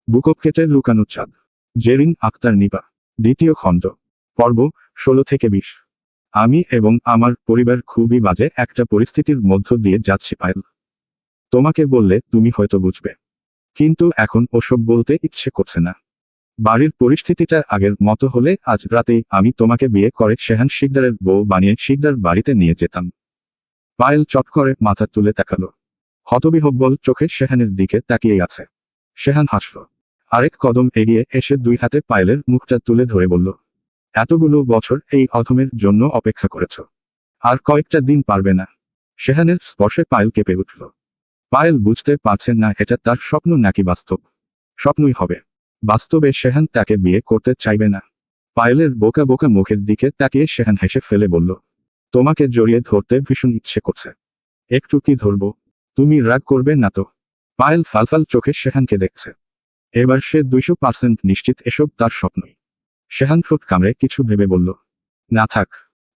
বুকপ কেটে লুকানো চাঁদ। জেরিন আক্তার নিপা। দ্বিতীয় খণ্ড। পর্ব 16 থেকে 20। আমি এবং আমার পরিবার খুবই বাজে একটা পরিস্থিতির মধ্য দিয়ে যাচ্ছি পায়েল। তোমাকে বললে তুমি হয়তো বুঝবে, কিন্তু এখন ওসব বলতে ইচ্ছে করছে না। বাড়ির পরিস্থিতিটা আগের মতো হলে আজ রাতেই আমি তোমাকে বিয়ে করে শেহান শিকদারের বউ বানিয়ে শিকদার বাড়িতে নিয়ে যেতাম। পায়েল চট করে মাথা তুলে তাকালো। হতবিহ্বল চোখে শেহানের দিকে তাকিয়ে আছে। শেহান হাসল। আরেক কদম এগিয়ে এসে দুই হাতে পায়েলের মুখটা তুলে ধরে বলল, এতগুলো বছর এই অধমের জন্য অপেক্ষা করেছ, আর কয়েকটা দিন পারবে না? শেহানের স্পর্শে পায়েল কেঁপে উঠল। পায়েল বুঝতে পারছেন না এটা তার স্বপ্ন নাকি বাস্তব। স্বপ্নই হবে। বাস্তবে শেহান তাকে বিয়ে করতে চাইবে না। পায়েলের বোকা বোকা মুখের দিকে তাকিয়ে শেহান হেসে ফেলে বলল, তোমাকে জড়িয়ে ধরতে ভীষণ ইচ্ছে করছে। একটু কি ধরবো? তুমি রাগ করবে না তো? পায়েল ফালফাল চোখে শেহানকে দেখছে। এবার সে 200% নিশ্চিত এসব তার স্বপ্নই। শেহান ঠোঁট কামড়ে কিছু ভেবে বলল, না থাক,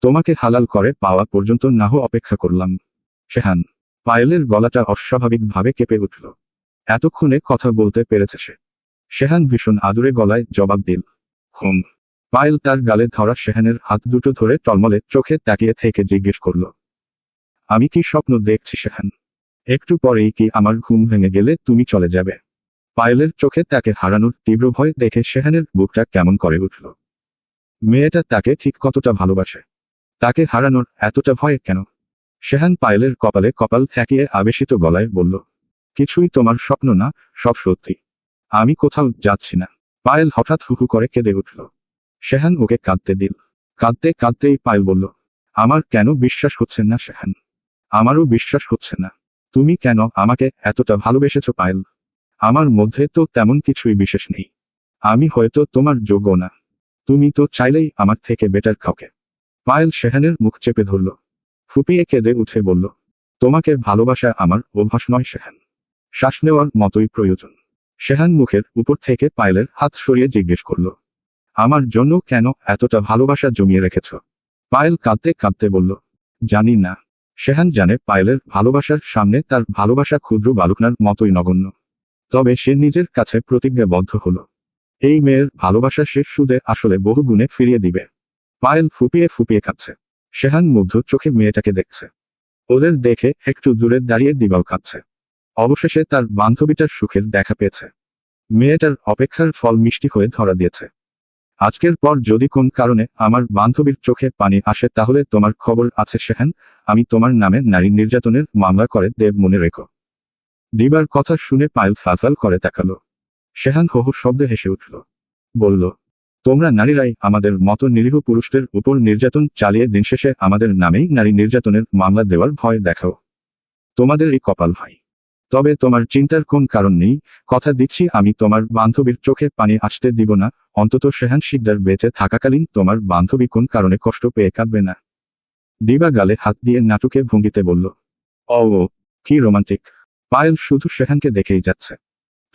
তোমাকে হালাল করে পাওয়া পর্যন্ত না অপেক্ষা করলাম। শেহান। পায়েলের গলাটা অস্বাভাবিকভাবে কেঁপে উঠল। এতক্ষণে কথা বলতে পেরেছে সে। শেহান ভীষণ আদুরে গলায় জবাব দিল, হুম। পায়েল তার গালে ধরা শেহানের হাত দুটো ধরে টলমলে চোখে তাকিয়ে থেকে জিজ্ঞেস করল, আমি কি স্বপ্ন দেখছি শেহান? একটু পরেই কি আমার ঘুম ভেঙে গেলে তুমি চলে যাবে? পায়েলের চোখে তাকে হারানোর তীব্র ভয় দেখে শেহানের বুকটা কেমন করে উঠল। মেয়েটা তাকে ঠিক কতটা ভালোবাসে? তাকে হারানোর এতটা ভয় কেন? শেহান পায়েলের কপালে কপাল ঠেকিয়ে আবেশিত গলায় বলল, কিছুই তোমার স্বপ্ন না, সব সত্যি। আমি কোথাও যাচ্ছি না। পায়েল হঠাৎ হুহু করে কেঁদে উঠল। শেহান ওকে কাঁদতে দিল। কাঁদতে কাঁদতেই পায়েল বলল, আমার কেন বিশ্বাস হচ্ছে না শেহান? আমারও বিশ্বাস হচ্ছে না। তুমি কেন আমাকে এতটা ভালোবেসেছ পায়েল? আমার মধ্যে তো তেমন কিছুই বিশেষ নেই। আমি হয়তো তোমার যোগ্য না। তুমি তো চাইলেই আমার থেকে বেটার কাউকে। পায়েল শেহানের মুখ চেপে ধরল। ফুপিয়ে কেঁদে উঠে বলল, তোমাকে ভালোবাসা আমার অভ্যাস নয় শেহান। শ্বাস নেওয়ার মতোই প্রয়োজন। শেহান মুখের উপর থেকে পায়েলের হাত সরিয়ে জিজ্ঞেস করল, আমার জন্য কেন এতটা ভালোবাসা জমিয়ে রেখেছ? পায়েল কাঁদতে কাঁদতে বলল, জানি না। শেহান জানে পায়েলের ভালোবাসার সামনে তার ভালোবাসা ক্ষুদ্র বালুকনার মতোই নগণ্য। তবে সে নিজের কাছে প্রতিজ্ঞাবদ্ধ হল, এই মেয়ের ভালোবাসা সে সুদে আসলে বহু গুণে ফিরিয়ে দিবে। পায়েল ফুপিয়ে ফুপিয়ে কাঁদছে। শেহান মুগ্ধ চোখে মেয়েটাকে দেখছে। ওদের দেখে একটু দূরে দাঁড়িয়ে দিবাও কাঁদছে। অবশেষে তার বান্ধবীটার সুখের দেখা পেয়েছে। মেয়েটার অপেক্ষার ফল মিষ্টি হয়ে ধরা দিয়েছে। আজকের পর যদি কোন কারণে আমার বান্ধবীর চোখে পানি আসে তাহলে তোমার খবর আছে শেহান, আমি তোমার নামে নারী নির্যাতনের মামলা করে দেব, মনে রেখো। দিবার কথা শুনে পায়েল ফালফাল করে তাকালো। শেহান হো হো শব্দে হেসে উঠল। বলল, তোমরা নারীরাই আমাদের মতো নিরীহ পুরুষদের উপর নির্যাতন চালিয়ে দিনশেষে আমাদের নামেই নারী নির্যাতনের মামলা দেওয়ার ভয় দেখাও। তোমাদের এই কপাল ভাই। তবে তোমার চিন্তার কোন কারণ নেই, কথা দিচ্ছি আমি তোমার বান্ধবীর চোখে পানি আসতে দিব না, অন্তত শেহান শিকদার বেঁচে থাকাকালীন তোমার বান্ধবী কোন কারণে কষ্ট পেয়ে কাঁদবে না। দিবা গালে হাত দিয়ে নাটুকে ভঙ্গিতে বলল, ও কি রোমান্টিক। পায়েল শুধু শেহানকে দেখেই যাচ্ছে।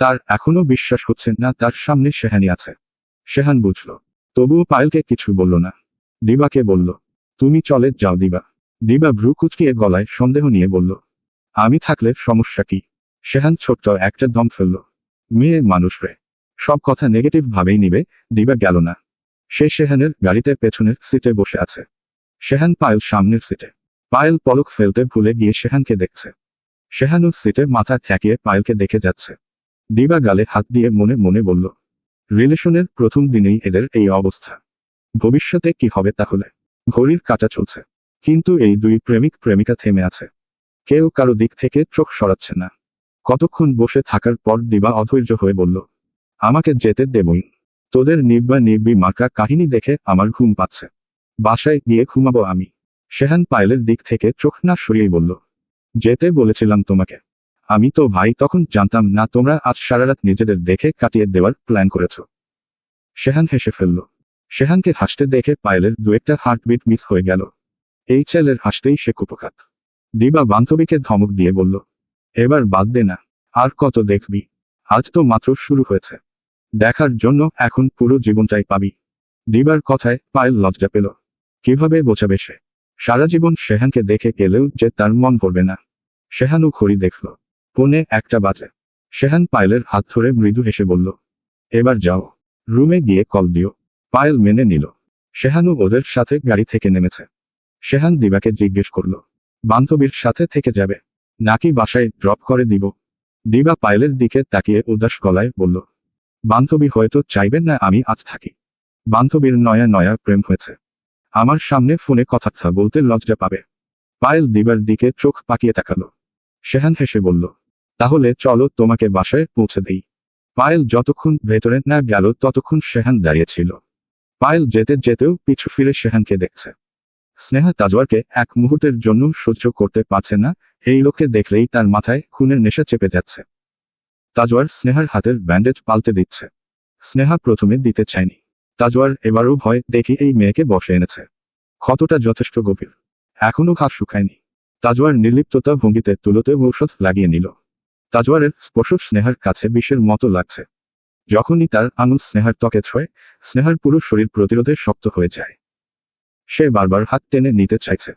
তার এখনো বিশ্বাস হচ্ছে না তার সামনে শেহানি আছে। শেহান বুঝল, তবুও পায়েলকে কিছু বলল না। দিবাকে বলল, তুমি চলে যাও দিবা। দিবা ভ্রু কুচকিয়ে গলায় সন্দেহ নিয়ে বলল, আমি থাকলে সমস্যা কি? শেহান ছোট্ট একটা দম ফেলল। মেয়ে মানুষ রে, সব কথা নেগেটিভ ভাবেই নিবে। দিবা গেল না। সে শেহানের গাড়িতে পেছনের সিটে বসে আছে। শেহান পায়েল সামনের সিটে। পায়েল পলক ফেলতে ভুলে গিয়ে শেহানকে দেখছে। শেহানও সিটে মাথা ঠেকিয়ে পায়েলকে দেখে যাচ্ছে। দিবা গালে হাত দিয়ে মনে মনে বলল, রিলেশনের প্রথম দিনেই এদের এই অবস্থা। ভবিষ্যতে কি হবে তাহলে? ঘড়ির কাঁটা চলছে, কিন্তু এই দুই প্রেমিক প্রেমিকা থেমে আছে। কেউ কারো দিক থেকে চোখ সরাচ্ছে না। কতক্ষণ বসে থাকার পর দিবা অধৈর্য হয়ে বলল, আমাকে যেতে দেবই। তোদের নিব্বা নিব্বি মার্কা কাহিনী দেখে আমার ঘুম পাচ্ছে। বাসায় গিয়ে ঘুমাবো আমি। শেহান পায়েলের দিক থেকে চোখ না সরিয়েই বলল, যেতে বলেছিলাম তোমাকে। আমি তো ভাই তখন জানতাম না তোমরা আজ সারারাত নিজেদের দেখে কাটিয়ে দেওয়ার প্ল্যান করেছ। শেহান হেসে ফেলল। শেহানকে হাসতে দেখে পায়েলের দু একটা হার্টবিট মিস হয়ে গেল। এই ছেলের হাসতেই সে কুপকাত। দিবা বান্ধবীকে ধমক দিয়ে বলল, এবার বাদ দে না, আর কত দেখবি? আজ তো মাত্র শুরু হয়েছে। দেখার জন্য এখন পুরো জীবনটাই পাবি। দিবার কথায় পায়েল লজ্জা পেল। কিভাবে বোঝাবে সে? সারা জীবন শেহানকে দেখে গেলেও যে তার মন ভরবে না। শেহানও ঘড়ি দেখল, 1:45 বাজে। শেহান পায়েলের হাত ধরে মৃদু হেসে বলল, এবার যাও, রুমে গিয়ে কল দিও। পায়েল মেনে নিল। শেহানও ওদের সাথে গাড়ি থেকে নেমেছে। শেহান দিবাকে জিজ্ঞেস করল, বান্ধবীর সাথে থেকে যাবে নাকি বাসায় ড্রপ করে দিব? দিবা পায়েলের দিকে তাকিয়ে উদাস গলায় বলল, বান্ধবী হয়তো চাইবেন না আমি আজ থাকি। বান্ধবীর নয়া নয়া প্রেম হয়েছে, আমার সামনে ফোনে কথা বলতে লজ্জা পাবে। পায়েল দিবার দিকে চোখ পাকিয়ে তাকালো। শেহান হেসে বলল, তাহলে চলো তোমাকে বাসায় পৌঁছে দেই। পায়েল যতক্ষণ ভেতরে না গেল ততক্ষণ শেহান দাঁড়িয়েছিল। পায়েল যেতে যেতেও পিছু ফিরে শেহানকে দেখছে। স্নেহা তাজওয়ারকে এক মুহূর্তের জন্য সহ্য করতে পারছে না, এই লোককে দেখলেই তার মাথায় খুনের নেশা চেপে যাচ্ছে। তাজওয়ার স্নেহার হাতের ব্যান্ডেজ পাল্টে দিচ্ছে। স্নেহা প্রথমে দিতে চায়নি। তাজওয়ার এবারও ভয় দেখি এই মেয়েকে বসে এনেছে। ক্ষতটা যথেষ্ট গভীর, এখনো ঘা শুকায়নি। তাজওয়ার নির্লিপ্ততা ভঙ্গিতে তুলোতে ঔষধ লাগিয়ে নিল। তাজওয়ারের স্পর্শ স্নেহার কাছে বিষের মতো লাগছে। যখনই তার আঙুল স্নেহার ত্বকে ছোঁয়, স্নেহার পুরো শরীর প্রতিরোধে শক্ত হয়ে যায়। সে বারবার হাত টেনে নিতে চাইছে।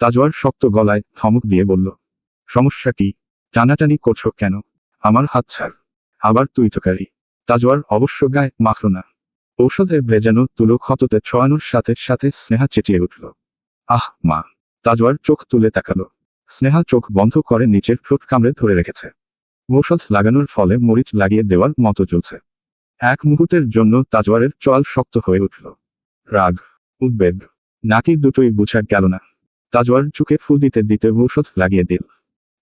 তাজওয়ার শক্ত গলায় ধমক দিয়ে বলল, সমস্যা কি? টানাটানি করছো কেন? আমার হাত ছাড়। আবার তুই তোকারি। তাজওয়ার অবশ্য গায়ে মাখল না। ঔষধে ভেজানো তুলো ক্ষততে ছোঁয়ানোর সাথে সাথে স্নেহা চেঁচিয়ে উঠল, আহ মা! তাজওয়ার চোখ তুলে তাকালো। স্নেহা চোখ বন্ধ করে নিচের ঠোঁট কামড়ে ধরে রেখেছে। ঔষধ লাগানোর ফলে মরিচ লাগিয়ে দেওয়ার মতো চলছে। এক মুহূর্তের জন্য তাজওয়ারের চোয়াল শক্ত হয়ে উঠল। রাগ, উদ্বেগ, নাকি দুটোই বুঝা গেল না। তাজওয়ার চোখে ফু দিতে দিতে ঔষধ লাগিয়ে দিল।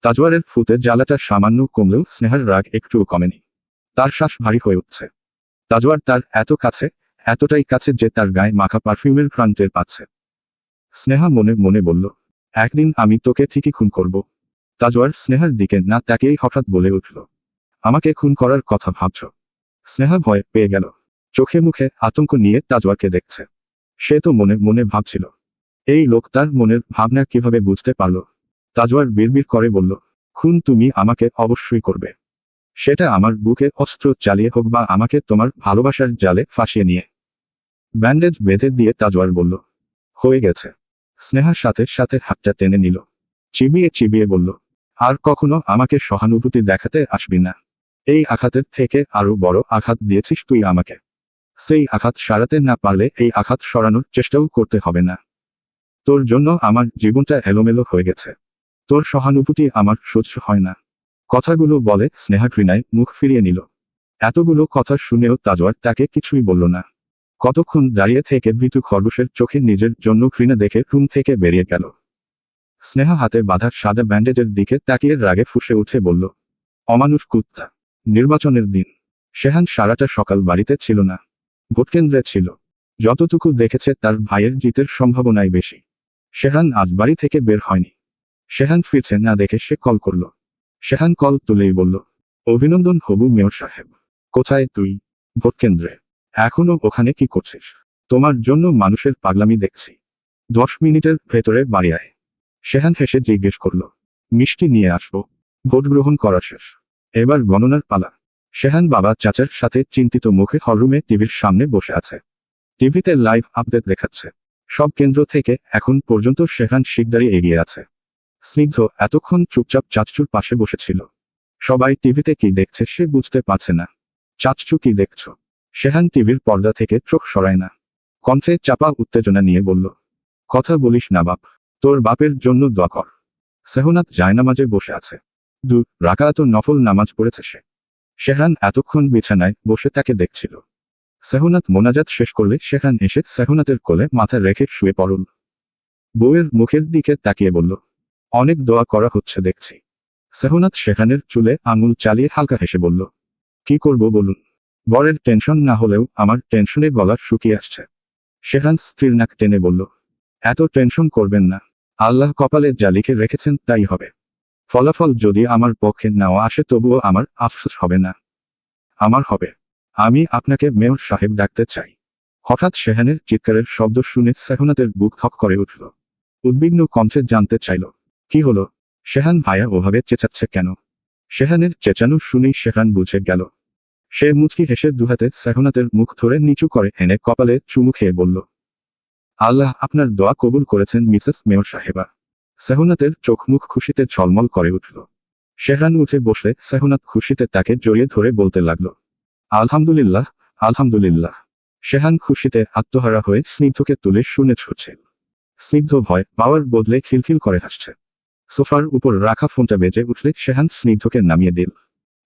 তাজওয়ারের ফুতে জ্বালাটা সামান্য কমলেও স্নেহার রাগ একটুও কমেনি। তার শ্বাস ভারী হয়ে উঠছে। তাজওয়ার তার এত কাছে, এতটাই কাছে যে তার গায়ে মাখা পারফিউমের ঘ্রাণ টের পাচ্ছে। স্নেহা মনে মনে বলল, একদিন আমি তোকে ঠিকই খুন করব। তাজওয়ার স্নেহার দিকে না তাকিয়েই হঠাৎ বলে উঠল, আমাকে খুন করার কথা ভাবছ? স্নেহা ভয় পেয়ে গেল। চোখে মুখে আতঙ্ক নিয়ে তাজওয়ারকে দেখছে। সে তো মনে মনে ভাবছিল, এই লোক তার মনের ভাবনা কিভাবে বুঝতে পারল। তাজওয়ার বিড়বিড় করে বলল, খুন তুমি আমাকে অবশ্যই করবে। সেটা আমার বুকে অস্ত্র চালিয়ে হোক বা আমাকে তোমার ভালোবাসার জালে ফাঁসিয়ে নিয়ে। ব্যান্ডেজ বেঁধে দিয়ে তাজওয়ার বলল, হয়ে গেছে। স্নেহার সাথে সাথে হাতটা টেনে নিল। চিবিয়ে চিবিয়ে বলল, আর কখনো আমাকে সহানুভূতি দেখাতে আসবি না। এই আঘাতের থেকে আরো বড় আঘাত দিয়েছিস তুই আমাকে। সেই আঘাত সারাতে না পারলে এই আঘাত সরানোর চেষ্টাও করতে হবে না। তোর জন্য আমার জীবনটা এলোমেলো হয়ে গেছে। তোর সহানুভূতি আমার সহ্য হয় না। কথাগুলো বলে স্নেহা ঘৃণায় মুখ ফিরিয়ে নিল। এতগুলো কথা শুনেও তাজওয়ার তাকে কিছুই বলল না। কতক্ষণ দাঁড়িয়ে থেকে ভীতু খরগোশের চোখে নিজের জন্য ঘৃণা দেখে রুম থেকে বেরিয়ে গেল। স্নেহা হাতে বাঁধা সাদা ব্যান্ডেজের দিকে তাকিয়ে রাগে ফুঁসে উঠে বলল, অমানুষ কুত্তা! নির্বাচনের দিন। শেহান সারাটা সকাল বাড়িতে ছিল না, ভোটকেন্দ্রে ছিল। যতটুকু দেখেছে তার ভাইয়ের জিতের সম্ভাবনাই বেশি। শেহান আজ বাড়ি থেকে বের হয়নি। শেহান ফিরছে না দেখে সে কল করল। শেহান কল তুলেই বলল, অভিনন্দন হবু মেয়র সাহেব। কোথায় তুই? ভোটকেন্দ্রে। এখনো ওখানে কি করছিস? তোমার জন্য মানুষের পাগলামি দেখছি। 10 মিনিটের ভেতরে বাড়ি আয়। শেহান হেসে জিজ্ঞেস করল, মিষ্টি নিয়ে আসবো? ভোট গ্রহণ করা শেষ, এবার গণনার পালা। শেহান বাবা চাচার সাথে চিন্তিত মুখে হলরুমে টিভির সামনে বসে আছে। টিভিতে লাইভ আপডেট দেখাচ্ছে। সব কেন্দ্র থেকে এখন পর্যন্ত শেহান শিকদারি এগিয়ে আছে। স্নিগ্ধ এতক্ষণ চুপচাপ চাচচুর পাশে বসেছিল। সবাই টিভিতে কি দেখছে সে বুঝতে পারছে না। চাচচু কি দেখছ? শেহান টিভির পর্দা থেকে চোখ সরায় না। কণ্ঠে চাপা উত্তেজনা নিয়ে বলল, কথা বলিস না বাপ। তোর বাপের জন্য দোয়া কর। সেহনাত জায়নামাজে বসে আছে। 2 রাকাত নফল নামাজ পড়েছে সে। শেহরান এতক্ষণ বিছানায় বসে তাকে দেখছিল। সেহনাত মোনাজাত শেষ করলে শেহরান এসে সেহনাতের কোলে মাথা রেখে শুয়ে পড়ল। বউয়ের মুখের দিকে তাকিয়ে বলল, অনেক দোয়া করা হচ্ছে দেখছি। সেহনাত শেহরানের চুলে আঙুল চালিয়ে হালকা হেসে বলল, কি করব বলুন? বরের টেনশন না হলেও আমার টেনশনে গলা শুকিয়ে আসছে। শেহরান স্ত্রীর নাক টেনে বলল, এত টেনশন করবেন না। আল্লাহ কপালে যা লিখে রেখেছেন তাই হবে। ফলাফল যদি আমার পক্ষে নাও আসে তবুও আমার আফসোস হবে না। আমার হবে। আমি আপনাকে মেয়র সাহেব ডাকতে চাই। হঠাৎ শেহানের চিৎকারের শব্দ শুনে সেহনাতের বুক ধক করে উঠল। উদ্বিগ্ন কণ্ঠে জানতে চাইল, কি হলো? শেহান ভাইয়া ওভাবে চেঁচাচ্ছে কেন? শেহানের চেঁচানো শুনেই শেহান বুঝে গেল। সে মুচকি হেসে দুহাতে সেহনাতের মুখ ধরে নিচু করে এনে কপালে চুমু খেয়ে বলল, আল্লাহ আপনার দোয়া কবুল করেছেন মিসেস মেয়র সাহেবা। সেহনাতের চোখ মুখ খুশিতে ঝলমল করে উঠল। শেহরান উঠে বসলে সেহনাত খুশিতে তাকে জড়িয়ে ধরে বলতে লাগল, আলহামদুলিল্লাহ, আলহামদুলিল্লাহ। শেহান খুশিতে আত্মহারা হয়ে স্নিগ্ধকে তুলে শুনে ছুটছে। স্নিগ্ধ ভয় পাওয়ার বদলে খিলখিল করে হাসছে। সোফার উপর রাখা ফোনটা বেজে উঠলে শেহান স্নিগ্ধকে নামিয়ে দিল।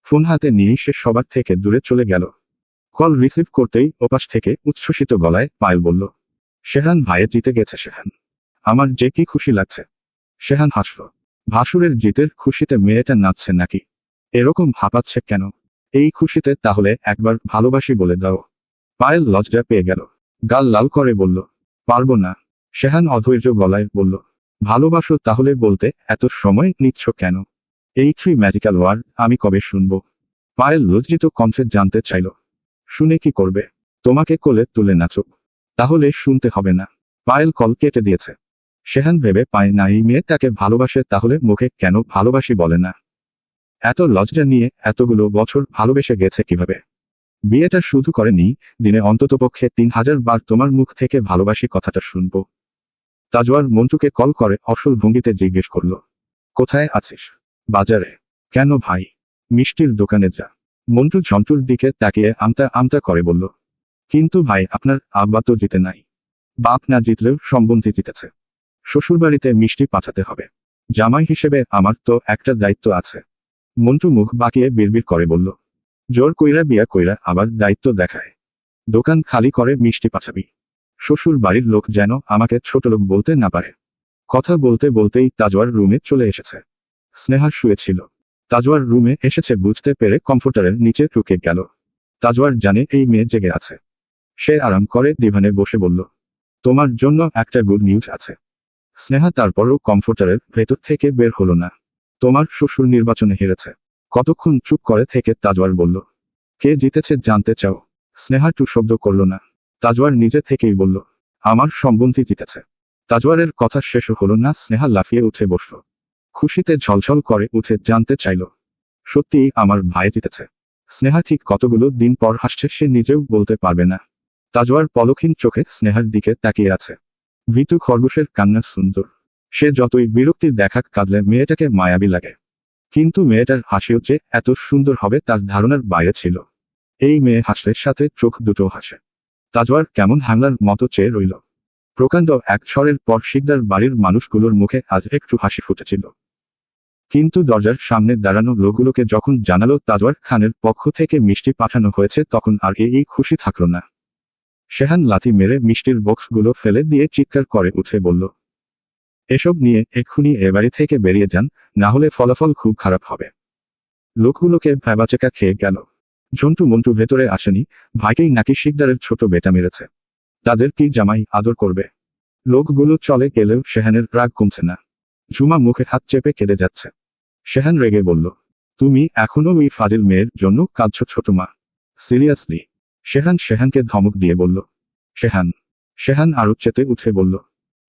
ফোন হাতে নিয়েই সে সবার থেকে দূরে চলে গেল। কল রিসিভ করতেই ওপাশ থেকে উচ্ছ্বসিত গলায় পায়েল বলল, শেহান ভাইয়ে জিতে গেছে শেহান। আমার যে কি খুশি লাগছে। শেহান হাসল। ভাসুরের জিতের খুশিতে মেয়েটা নাচছে নাকি? এরকম হাঁপাচ্ছে কেন? এই খুশিতে তাহলে একবার ভালোবাসি বলে দাও। পায়েল লজ্জা পেয়ে গেল। গাল লাল করে বলল, পারবো না। শেহান অধৈর্য গলায় বলল, ভালোবাসো তাহলে বলতে এত সময় নিচ্ছ কেন? এই থ্রি ম্যাজিক্যাল ওয়ার্ড আমি কবে শুনব? পায়েল লজ্জিত কণ্ঠে জানতে চাইল। শুনে কি করবে? তোমাকে কোলে তুলে নাচুক। তাহলে শুনতে হবে না। পায়েল কল কেটে দিয়েছে। শেহান ভেবে পায় না এই মেয়ে তাকে ভালোবাসে, তাহলে মুখে কেন ভালোবাসি বলে না? এত লজ্জা নিয়ে এতগুলো বছর ভালোবেসে গেছে কিভাবে? বিয়েটা শুধু করেনি, দিনে অন্ততপক্ষে 3000 বার তোমার মুখ থেকে ভালোবাসি কথাটা শুনবো। তাজওয়ার মন্টুকে কল করে অসল ভঙ্গিতে জিজ্ঞেস করল, কোথায় আছিস? বাজারে। কেন ভাই? মিষ্টির দোকানে যা। মন্টু ঝন্টুর দিকে তাকিয়ে আমতা আমতা করে বলল, কিন্তু ভাই আপনার আব্বা তো জিতে নাই। বাপ না জিতলেও সম্বন্ধী জিতেছে। শ্বশুরবাড়িতে মিষ্টি পাঠাতে হবে। জামাই হিসেবে আমার তো একটা দায়িত্ব আছে। মন্টু মুখ বাঁকিয়ে বিড়বিড় করে বলল, জোর কইরা বিয়া কইরা আবার দায়িত্ব দেখায়। দোকান খালি করে মিষ্টি পাঠাবি। শ্বশুর বাড়ির লোক যেন আমাকে ছোটলোক বলতে না পারে। কথা বলতে বলতেই তাজওয়ার রুমে চলে এসেছে। স্নেহা শুয়েছিল। তাজওয়ার রুমে এসেছে বুঝতে পেরে কমফোর্টারের নিচে ঢুকে গেল। তাজওয়ার জানে এই মেয়ে জেগে আছে। সে আরাম করে ডিভানে বসে বলল, তোমার জন্য একটা গুড নিউজ আছে। স্নেহা তারপরও কমফোর্টারের ভেতর থেকে বের হলো না। তোমার শ্বশুর নির্বাচনে হেরেছে। কতক্ষণ চুপ করে থেকে তাজওয়ার বলল, কে জিতেছে জানতে চাও? স্নেহা টু শব্দ করল না। তাজওয়ার নিজে থেকেই বলল, আমার সম্বন্ধী জিতেছে। তাজওয়ারের কথা শেষ হলো না, স্নেহা লাফিয়ে উঠে বসল। খুশিতে ঝলঝল করে উঠে জানতে চাইল, সত্যিই আমার ভাই জিতেছে? স্নেহা ঠিক কতগুলো দিন পর হাসছে সে নিজেও বলতে পারবে না। তাজওয়ার পলকহীন চোখে স্নেহার দিকে তাকিয়ে আছে। ভীতু খরগোশের কান্না সুন্দর। সে যতই বিরক্তি দেখাক কাঁদলে মেয়েটাকে মায়াবী লাগে। কিন্তু মেয়েটার হাসিও যে এত সুন্দর হবে তার ধারণার বাইরে ছিল। এই মেয়ে হাসলে সাথে চোখ দুটো হাসে। তাজওয়ার কেমন হাংলার মতো চেয়ে রইল। প্রকাণ্ড এক ঝড়ের পর শিকদার বাড়ির মানুষগুলোর মুখে আজ একটু হাসি ফুটেছিল। কিন্তু দরজার সামনে দাঁড়ানো লোকগুলোকে যখন জানালো তাজওয়ার খানের পক্ষ থেকে মিষ্টি পাঠানো হয়েছে তখন আর এই খুশি থাকলো না। শেহান লাথি মেরে মিষ্টির বক্সগুলো ফেলে দিয়ে চিৎকার করে উঠে বলল, এসব নিয়ে এক্ষুনি এ বাড়ি থেকে বেরিয়ে যান, না হলে ফলাফল খুব খারাপ হবে। লোকগুলোকে ভ্যাবাচেকা খেয়ে গেল। ঝন্টু মন্টু ভেতরে আসেনি, ভাইকেই নাকি শিকদারের ছোট বেটা মেরেছে। তাদের কি জামাই আদর করবে? লোকগুলো চলে গেলেও শেহানের রাগ কমছে না। ঝুমা মুখে হাত চেপে কেঁদে যাচ্ছে। শেহান রেগে বলল, তুমি এখনো ওই ফাজিল মেয়ের জন্য কাঁদছ ছোট মা? সিরিয়াসলি? শেহানকে ধমক দিয়ে বলল। শেহান শেহান আরো চেতে উঠে বলল,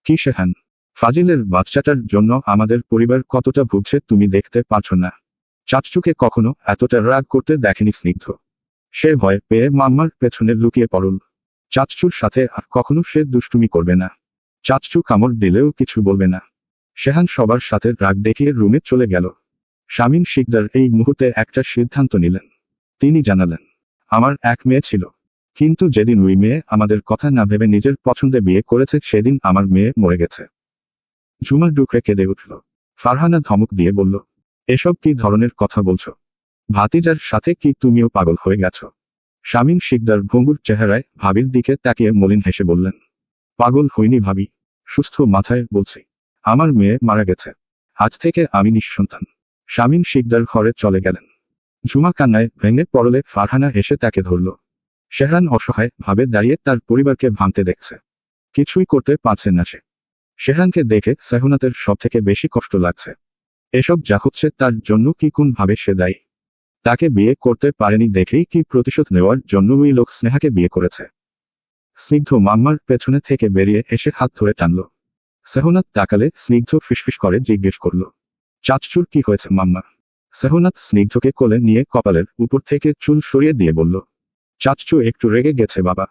কি শেহান? ফাজিলের বাচ্চাটার জন্য আমাদের পরিবার কতটা ভুগছে তুমি দেখতে পারছ না? চাচুকে কখনো এতটা রাগ করতে দেখেনি স্নিগ্ধ। সে ভয় পেয়ে মাম্মার পেছনে লুকিয়ে পড়ল। চাচুর সাথে আর কখনো সে দুষ্টুমি করবে না। চাচু কামড় দিলেও কিছু বলবে না। শেহান সবার সাথে রাগ দেখিয়ে রুমে চলে গেল। শামীম শিকদার এই মুহূর্তে একটা সিদ্ধান্ত নিলেন। তিনি জানালেন, আমার এক মেয়ে ছিল, কিন্তু যেদিন ওই মেয়ে আমাদের কথা না ভেবে নিজের পছন্দে বিয়ে করেছে সেদিন আমার মেয়ে মরে গেছে। ঝুমা ডুকরে কেঁদে উঠল। ফারহানা ধমক দিয়ে বলল, এসব কি ধরনের কথা বলছো? ভাতিজার সাথে কি তুমিও পাগল হয়ে গেছ? শামীম শিকদার ভঙ্গুর চেহারায় ভাবির দিকে তাকিয়ে মলিন হেসে বললেন, পাগল হইনি ভাবি, সুস্থ মাথায় বলছি। আমার মেয়ে মারা গেছে। আজ থেকে আমি নিঃসন্তান। শামীম শিকদার ঘরে চলে গেলেন। ঝুমা কান্নায় ভেঙে পড়লে ফারহানা এসে তাকে ধরল। শেহরান অসহায় ভাবে দাঁড়িয়ে তার পরিবারকে ভাঙতে দেখছে। কিছুই করতে পারছে না সে। শেহরানকে দেখে সেহনাতের সব থেকে বেশি কষ্ট লাগছে। এসব যা হচ্ছে তার জন্য কি কোন ভাবে সে দায়ী? তাকে বিয়ে করতে পারেনি দেখেই কি প্রতিশোধ নেওয়ার জন্য ওই লোক স্নেহাকে বিয়ে করেছে? স্নিগ্ধ মাম্মার পেছনে থেকে বেরিয়ে এসে হাত ধরে টানল। সেহনাত তাকালে স্নিগ্ধ ফিসফিস করে জিজ্ঞেস করল, চাচুর কি হয়েছে মাম্মা? সেহনাত স্নিগ্ধকে কোলে নিয়ে কপালের উপর থেকে চুল সরিয়ে দিয়ে বলল, চাচু একটু রেগে গেছে বাবা।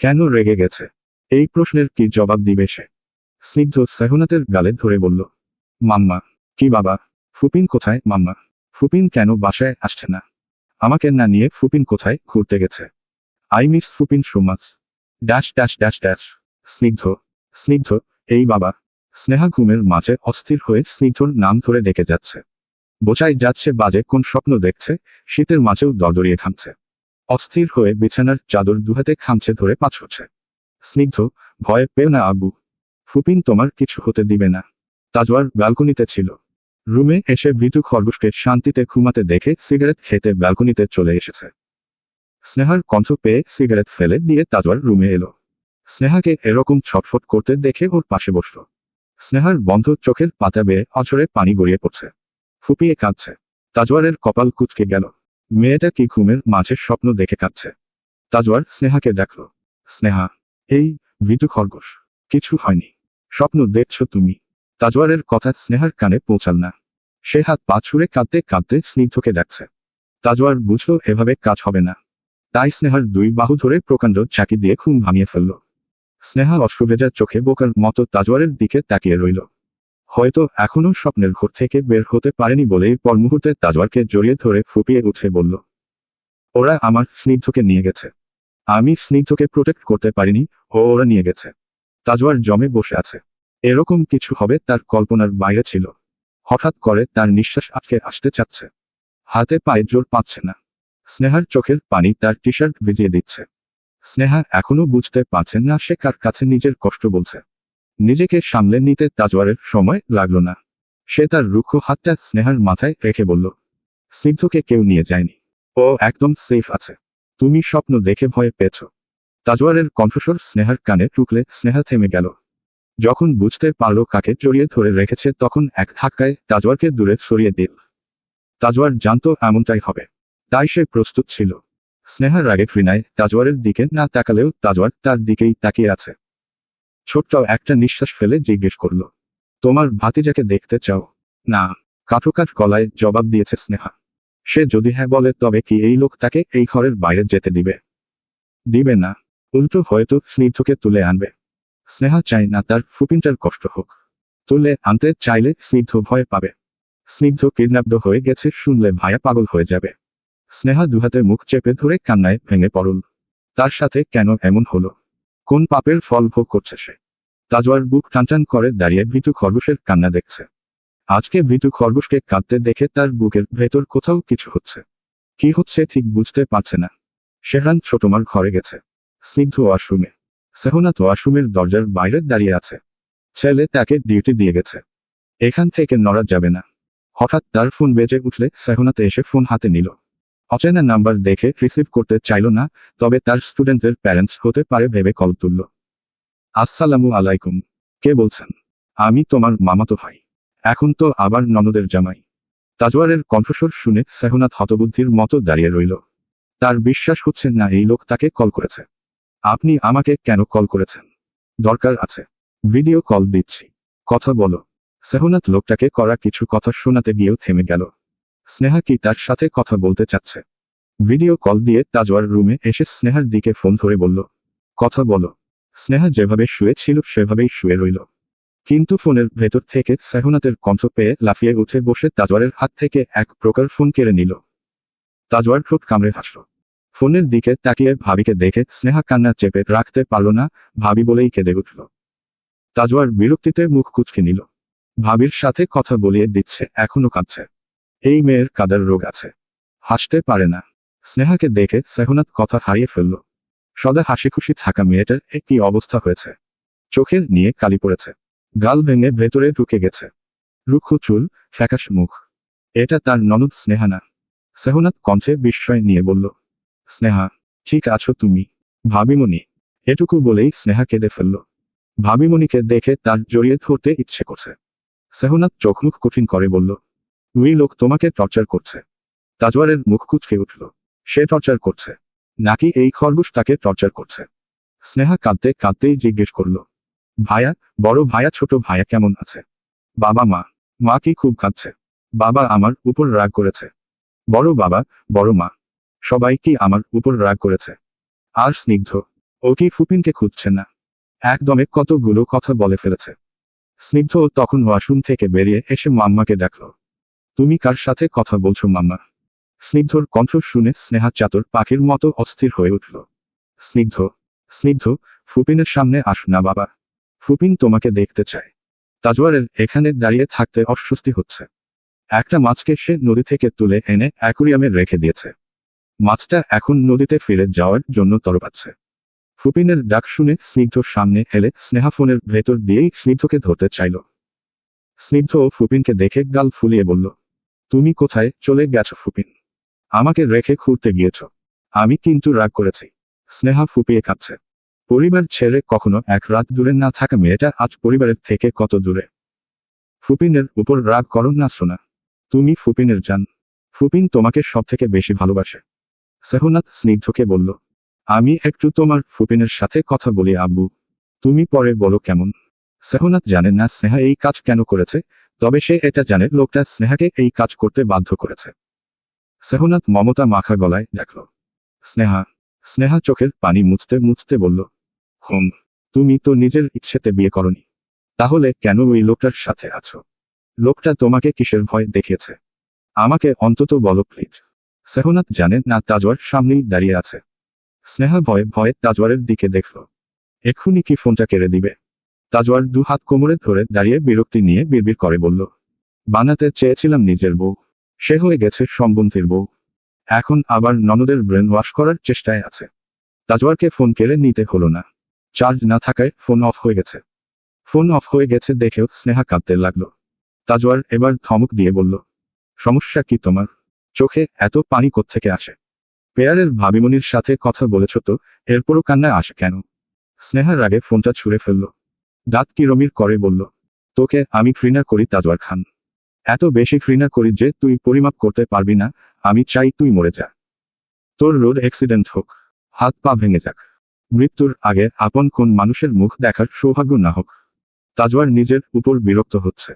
কেন রেগে গেছে? এই প্রশ্নের কি জবাব দিবে সে? স্নিগ্ধ সেহনাতের গালে ধরে বলল, মাম্মা। কি বাবা? ফুপিন কোথায় মাম্মা? ফুপিন কেন বাসায় আসছে না? আমাকে না নিয়ে ফুপিন কোথায় ঘুরতে গেছে। আই মিস ফুপিন so much. Dash dash dash dash. Snigdha, Snigdha, এই বাবা। স্নেহা ঘুমের মাঝে অস্থির হয়ে স্নিগ্ধর নাম ধরে ডেকে যাচ্ছে। বোঝাই যাচ্ছে বাজে কোন স্বপ্ন দেখছে, শীতের মাঝেও দরদরিয়ে ঘামছে। অস্থির হয়ে বিছানার চাদর দুহাতে খামছে ধরে পা ছুটছে। স্নিগ্ধ, ভয় পেও না আব্বু। ফুপিন তোমার কিছু হতে দিবে না। তাজওয়ার ব্যালকনিতে ছিল। রুমে এসে ভীতু খরগোশকে শান্তিতে ঘুমাতে দেখে সিগারেট খেতে ব্যালকনিতে চলে এসেছে। স্নেহার কণ্ঠ পেয়ে সিগারেট ফেলে দিয়ে তাজওয়ার রুমে এলো। স্নেহাকে এরকম ছটফট করতে দেখে ওর পাশে বসল। স্নেহার বন্ধ চোখের পাতা বেয়ে অঝরে পানি গড়িয়ে পড়ছে। ফুপিয়ে কাঁদছে। তাজওয়ারের কপাল কুঁচকে গেল। মেয়েটা কি ঘুমের মাঝে স্বপ্ন দেখে কাঁদছে। তাজওয়ার স্নেহাকে ডাকল। স্নেহা, এই ভীতু খরগোশ, কিছু হয়নি। স্বপ্ন দেখছো তুমি। তাজওয়ারের কথা স্নেহার কানে পৌঁছাল না। সে হাত পা ছুঁড়ে কাঁদতে কাঁদতে স্নিগ্ধকে ডাকছে। তাজওয়ার বুঝল এভাবে কাজ হবে না। তাই স্নেহার দুই বাহু ধরে প্রকাণ্ড চাকি দিয়ে ঘুম ভাঙিয়ে ফেলল। স্নেহা অশ্রুভেজা চোখে বোকার মতো তাজওয়ারের দিকে তাকিয়ে রইল। হয়তো এখনো স্বপ্নের ঘর থেকে বের হতে পারেনি বলেই পর মুহূর্তে তাজওয়ারকে জড়িয়ে ধরে ফুপিয়ে উঠে বলল, ওরা আমার স্নিগ্ধকে নিয়ে গেছে। আমি স্নিগ্ধকে প্রোটেক্ট করতে পারিনি, ওরা নিয়ে গেছে। তাজওয়ার জমে বসে আছে। এরকম কিছু হবে তার কল্পনার বাইরে ছিল। হঠাৎ করে তার নিঃশ্বাস আটকে আসতে চাচ্ছে। হাতে পায়ে জোর পাচ্ছে না। স্নেহার চোখের পানি তার টি শার্ট ভিজিয়ে দিচ্ছে। স্নেহা এখনো বুঝতে পারছেন না সে কার কাছে নিজের কষ্ট বলছে। নিজেকে সামলে নিতে তাজওয়ারের সময় লাগলো না। সে তার রুক্ষ হাতটা স্নেহার মাথায় রেখে বলল, স্নিগ্ধকে কেউ নিয়ে যায়নি। ও একদম সেফ আছে। তুমি স্বপ্ন দেখে ভয় পেয়েছ। তাজওয়ারের কণ্ঠস্বর স্নেহার কানে ঢুকলে স্নেহা থেমে গেল। যখন বুঝতে পারল কাকে জড়িয়ে ধরে রেখেছে তখন এক ধাক্কায় তাজওয়ারকে দূরে সরিয়ে দিল। তাজওয়ার জানতো এমনটাই হবে। তাই সে প্রস্তুত ছিল। স্নেহার রাগে ঘৃণায় তাজওয়ারের দিকে না তাকালেও তাজওয়ার তার দিকেই তাকিয়ে আছে। ছোট্ট একটা নিঃশ্বাস ফেলে জিজ্ঞেস করল, তোমার ভাতিজাকে দেখতে চাও? না। কাঠোকাঠ গলায় জবাব দিয়েছে স্নেহা। সে যদি হ্যাঁ বলে তবে কি এই লোক তাকে এই ঘরের বাইরে যেতে দিবে? দিবে না। উল্টো হয়তো স্নিগ্ধকে তুলে আনবে। স্নেহা চায় না তার ফুপিনটার কষ্ট হোক। তুলে আনতে চাইলে স্নিগ্ধ ভয় পাবে। স্নিগ্ধ কিডন্যাপড হয়ে গেছে শুনলে ভায়া পাগল হয়ে যাবে। স্নেহা দুহাতে মুখ চেপে ধরে কান্নায় ভেঙে পড়ল। তার সাথে কেন এমন হলো? কোন পাপের ফল ভোগ করছে সে? তাজওয়ার বুক টানটান করে দাঁড়িয়ে ভীতু খরগোশের কান্না দেখছে। আজকে ভীতু খরগোশকে কাঁদতে দেখে তার বুকের ভেতর কোথাও কিছু হচ্ছে। কি হচ্ছে ঠিক বুঝতে পারছে না। শেহরান ছোটমার ঘরে গেছে। স্নিগ্ধ ওয়াশরুমে। সেহনাত ওয়াশরুমের দরজার বাইরে দাঁড়িয়ে আছে। ছেলে তাকে ডিউটি দিয়ে গেছে। এখান থেকে নড়া যাবে না। হঠাৎ তার ফোন বেজে উঠলে সেহনাতে এসে ফোন হাতে নিল। অচেনা নাম্বার দেখে রিসিভ করতে চাইল না, তবে তার স্টুডেন্টের প্যারেন্টস হতে পারে ভেবে কল তুলল। আসসালামু আলাইকুম। কে বলছেন? আমি তোমার মামাতো ভাই। এখন তো আবার ননদের জামাই। তাজওয়ারের কণ্ঠস্বর শুনে সেহনাত হতবুদ্ধির মতো দাঁড়িয়ে রইল। তার বিশ্বাস হচ্ছে না এই লোক তাকে কল করেছে। আপনি আমাকে কেন কল করেছেন? দরকার আছে। ভিডিও কল দিচ্ছি। কথা বলো। সেহনাত লোকটাকে করা কিছু কথা শোনাতে গিয়েও থেমে গেল। স্নেহা কি তার সাথে কথা বলতে চাচ্ছে? ভিডিও কল দিয়ে তাজওয়ার রুমে এসে স্নেহার দিকে ফোন ধরে বলল, কথা বলো। স্নেহা যেভাবে শুয়ে ছিল সেভাবেই শুয়ে রইল। কিন্তু ফোনের ভেতর থেকে সেহনাতের কণ্ঠ পেয়ে লাফিয়ে উঠে বসে তাজওয়ারের হাত থেকে এক প্রকার ফোন কেড়ে নিল। তাজওয়ার ঠোঁট কামড়ে হাসল। ফোনের দিকে তাকিয়ে ভাবিকে দেখে স্নেহা কান্না চেপে রাখতে পারল না, ভাবি বলেই কেঁদে উঠল। তাজওয়ার বিরক্তিতে মুখ কুঁচকে নিল। ভাবির সাথে কথা বলিয়ে দিচ্ছে এখনো কাঁদছে। এই মেয়ের কাদার রোগ আছে। হাসতে পারে না। স্নেহাকে দেখে সেহনাত কথা হারিয়ে ফেলল। সদা হাসিখুশি থাকা মেয়েটার কি অবস্থা হয়েছে। চোখের নিয়ে কালি পড়েছে। গাল ভেঙে ভেতরে ঢুকে গেছে। রুক্ষ চুল, ফ্যাকাশ মুখ। এটা তার ননদ স্নেহা না। সেহনাত কণ্ঠে বিস্ময় নিয়ে বলল, স্নেহা, ঠিক আছো তুমি? ভাবিমণি। এটুকু বলেই স্নেহা কেঁদে ফেলল। ভাবিমণিকে দেখে তার জড়িয়ে ধরতে ইচ্ছে করছে। সেহনাত চোখমুখ কঠিন করে বলল, ওই লোক তোমাকে টর্চার করছে। তাজওয়ারের মুখ কুঁচকে উঠল। সে টর্চার করছে? নাকি এই খরগোশ তাকে টর্চার করছে? স্নেহা কাঁদতে কাঁদতেই জিজ্ঞেস করল, ভায়া, বড় ভায়া ছোট ভায়া কেমন আছে? বাবা মা? মা কি খুব কাঁদছে? বাবা আমার উপর রাগ করেছে। বড় বাবা, বড় মা, সবাই কি আমার উপর রাগ করেছে? আর স্নিগ্ধ, ও কি ফুপিনকে খুঁজছে না? একদমে কতগুলো কথা বলে ফেলেছে। স্নিগ্ধ তখন ওয়াশরুম থেকে বেরিয়ে এসে মাম্মাকে ডাকল। তুমি কার সাথে কথা বলছো মাম্মা? স্নিগ্ধর কণ্ঠ শুনে স্নেহা চাতর পাখির মতো অস্থির হয়ে উঠল। স্নিগ্ধ, স্নিগ্ধ, ফুপিনের সামনে আস না বাবা। ফুপিন তোমাকে দেখতে চায়। তাজওয়ারের এখানে দাঁড়িয়ে থাকতে অস্বস্তি হচ্ছে। একটা মাছকে সে নদী থেকে তুলে এনে অ্যাকুরিয়ামে রেখে দিয়েছে। মাছটা এখন নদীতে ফিরে যাওয়ার জন্য তরপাচ্ছে। ফুপিনের ডাক শুনে স্নিগ্ধ সামনে এলে স্নেহা ফোনের ভেতর দিয়েই স্নিগ্ধকে ধরতে চাইল। স্নিগ্ধ ফুপিনকে দেখে গাল ফুলিয়ে বলল, তুমি কোথায় চলে গেছো ফুপিন? আমাকে রেখে ঘুরতে গিয়েছ? আমি কিন্তু রাগ করেছি। স্নেহা ফুপিয়ে কাঁদছে। পরিবার ছেড়ে কখনো এক রাত দূরে না থাকা মেয়েটা আজ পরিবারের থেকে কত দূরে। ফুপিনের উপর রাগ করো না সোনা। তুমি ফুপিনের জান। ফুপিন তোমাকে সব থেকে বেশি ভালোবাসে। সেহনাত স্নিগ্ধকে বলল, আমি একটু তোমার ফুপিনের সাথে কথা বলি আব্বু। তুমি পরে বলো কেমন। সেহনাত জানে না স্নেহা এই কাজ কেন করেছে, তবে সে এটা জানে লোকটা স্নেহাকে এই কাজ করতে বাধ্য করেছে। সেহনাত মমতা মাখা গলায় ডাকল, স্নেহা। স্নেহা চোখের পানি মুছতে মুছতে বলল, হুম। তুমি তো নিজের ইচ্ছেতে বিয়ে করনি, তাহলে কেন ওই লোকটার সাথে আছো? লোকটা তোমাকে কিসের ভয় দেখিয়েছে? আমাকে অন্তত বলো প্লিজ। সেহনাত জানে না তাজওয়ার সামনেই দাঁড়িয়ে আছে। স্নেহা ভয়ে ভয়ে তাজওয়ারের দিকে দেখল। এক্ষুনি কি ফোনটা কেড়ে দিবে? তাজওয়ার দু হাত কোমরে ধরে দাঁড়িয়ে বিরক্তি নিয়ে বিড়বিড় করে বলল, বানাতে চেয়েছিলাম নিজের বউ, সে হয়ে গেছে সম্বন্ধীর বউ। এখন আবার ননদের ব্রেন ওয়াশ করার চেষ্টায় আছে। তাজওয়ারকে ফোন কেড়ে নিতে হলো না। চার্জ না থাকায় ফোন অফ হয়ে গেছে। ফোন অফ হয়ে গেছে দেখেও স্নেহা কাঁদতে লাগলো। তাজওয়ার এবার ধমক দিয়ে বলল, সমস্যা কি তোমার? চোখে এত পানি কোত্থেকে আসে? পেয়ারের ভাবিমনির সাথে কথা বলেছ তো, এরপরও কান্না আসে কেন? স্নেহার রাগে ফোনটা ছুঁড়ে ফেলল। দাঁত কিরমির করে বলল, তোকে আমি ঘৃণা করি তাজওয়ার খান। এত বেশি ঘৃণা করি যে তুই পরিমাপ করতে পারবি না। আমি চাই তুই মরে যা। তোর রোড অ্যাক্সিডেন্ট হোক, হাত পা ভেঙে যাক, মৃত্যুর আগে আপন কোন মানুষের মুখ দেখার সৌভাগ্য না হোক। তাজওয়ার নিজের উপর বিরক্ত হচ্ছে।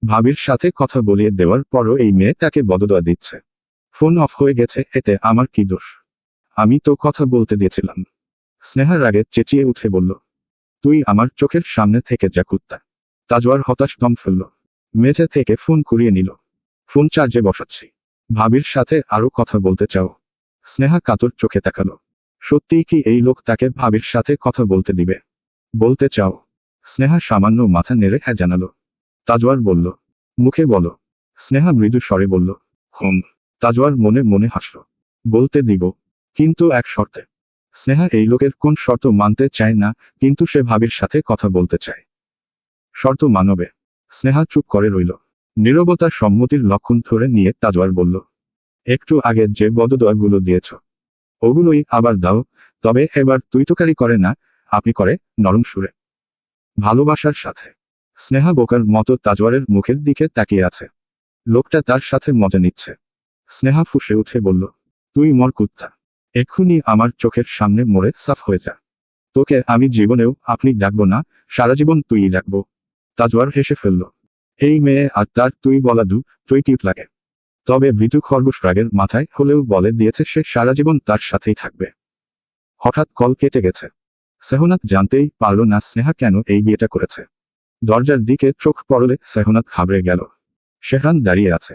ভাবির সাথে কথা বলিয়ে দেওয়ার পরও এই মেয়ে তাকে বদদোয়া দিচ্ছে। ফোন অফ হয়ে গেছে, এতে আমার কি দোষ? আমি তো কথা বলতে দিয়েছিলাম। স্নেহার রাগে চেঁচিয়ে উঠে বলল, তুই আমার চোখের সামনে থেকে যা কুত্তা। তাজওয়ার হতাশ দম ফেলল। মেঝে থেকে ফোন কুড়িয়ে নিল। ফোন চার্জে বসাচ্ছি। ভাবির সাথে আরো কথা বলতে চাও? স্নেহা কাতর চোখে তাকালো। সত্যিই কি এই লোক তাকে ভাবির সাথে কথা বলতে দিবে? বলতে চাও? স্নেহা সামান্য মাথা নেড়ে হ্যাঁ জানালো। তাজওয়ার বলল, মুখে বলো। স্নেহা মৃদু স্বরে বলল, হুম। তাজওয়ার মনে মনে হাসল। বলতে দিব, কিন্তু এক শর্তে। স্নেহা এই লোকের কোন শর্ত মানতে চায় না, কিন্তু সে ভাবির সাথে কথা বলতে চায়। শর্ত মানবে? স্নেহা চুপ করে রইল। নীরবতা সম্মতির লক্ষণ ধরে নিয়ে তাজওয়ার বলল, একটু আগে যে বদদোয়াগুলো দিয়েছ, ওগুলোই আবার দাও। তবে এবার তুই তোকারি করে না, আপনি করে, নরম সুরে, ভালোবাসার সাথে। স্নেহা বোকার মতো তাজওয়ারের মুখের দিকে তাকিয়ে আছে। লোকটা তার সাথে মজা নিচ্ছে। স্নেহা ফুঁসে উঠে বলল, তুই মর কুত্তা। এক্ষুনি আমার চোখের সামনে মরে সাফ হয়ে যা। তোকে আমি জীবনেও আপনি ডাকবো না, সারা জীবন তুই ডাকবো। তাজওয়ার হেসে ফেলল। এই মেয়ে আর তার তুই বলা তুই কিউট লাগে। তবে ভীতু খরগোশ রাগের মাথায় হলেও বলে দিয়েছে সে সারা জীবন তার সাথেই থাকবে। হঠাৎ কল কেটে গেছে। সেহনাত জানতেই পারল না স্নেহা কেন এই বিয়েটা করেছে। দরজার দিকে চোখ পড়লে সেহনাত ঘাবড়ে গেল। শেহরান দাঁড়িয়ে আছে।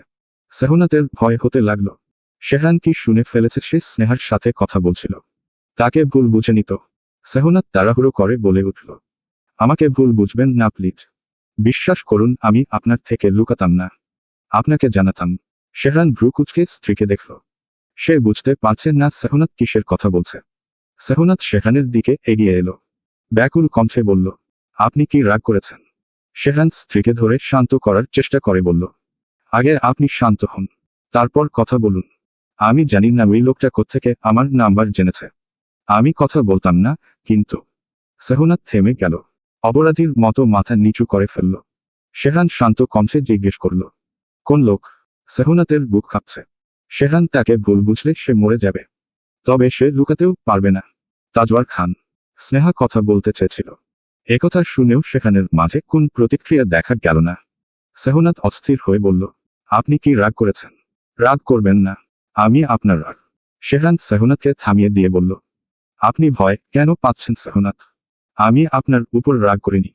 সেহনাতের ভয় হতে লাগল। শেহরান কি শুনে ফেলেছে সে স্নেহার সাথে কথা বলছিল? তাকে ভুল বুঝে নিত। সেহনাত তাড়াহুড়ো করে বলে উঠল, আমাকে ভুল বুঝবেন না প্লিজ। বিশ্বাস করুন আমি আপনার থেকে লুকাতাম না, আপনাকে জানাতাম। শেহরান ভ্রু কুঁচকে স্ত্রীকে দেখল। সে বুঝতে পারছে না সেহনাত কিসের কথা বলছে। সেহনাত শেহরানের দিকে এগিয়ে এলো। ব্যাকুল কণ্ঠে বলল, আপনি কি রাগ করেছেন? শেহরান স্ত্রীকে ধরে শান্ত করার চেষ্টা করে বলল, আগে আপনি শান্ত হন, তারপর কথা বলুন। আমি জানি না ওই লোকটা কোত্থেকে আমার নাম্বার জেনেছে। আমি কথা বলতাম না, কিন্তু। সেহনাত থেমে গেল। অপরাধীর মতো মাথা নিচু করে ফেলল। শেহরান শান্ত কণ্ঠে জিজ্ঞেস করল, কোন লোক? সেহনাতের বুক কাঁপছে। শেহরান তাকে ভুল বুঝলে সে মরে যাবে। তবে সে লুকাতেও পারবে না। তাজওয়ার খান। স্নেহা কথা বলতে চেয়েছিল। একথা শুনেও সেখানের মাঝে কোন প্রতিক্রিয়া দেখা গেল না। সেহনাত অস্থির হয়ে বলল, আপনি কি রাগ করেছেন? রাগ করবেন না, আমি আপনার রাগ। শেহরান সেহনাতকে থামিয়ে দিয়ে বলল, আপনি ভয় কেন পাচ্ছেন সেহনাত? আমি আপনার উপর রাগ করিনি।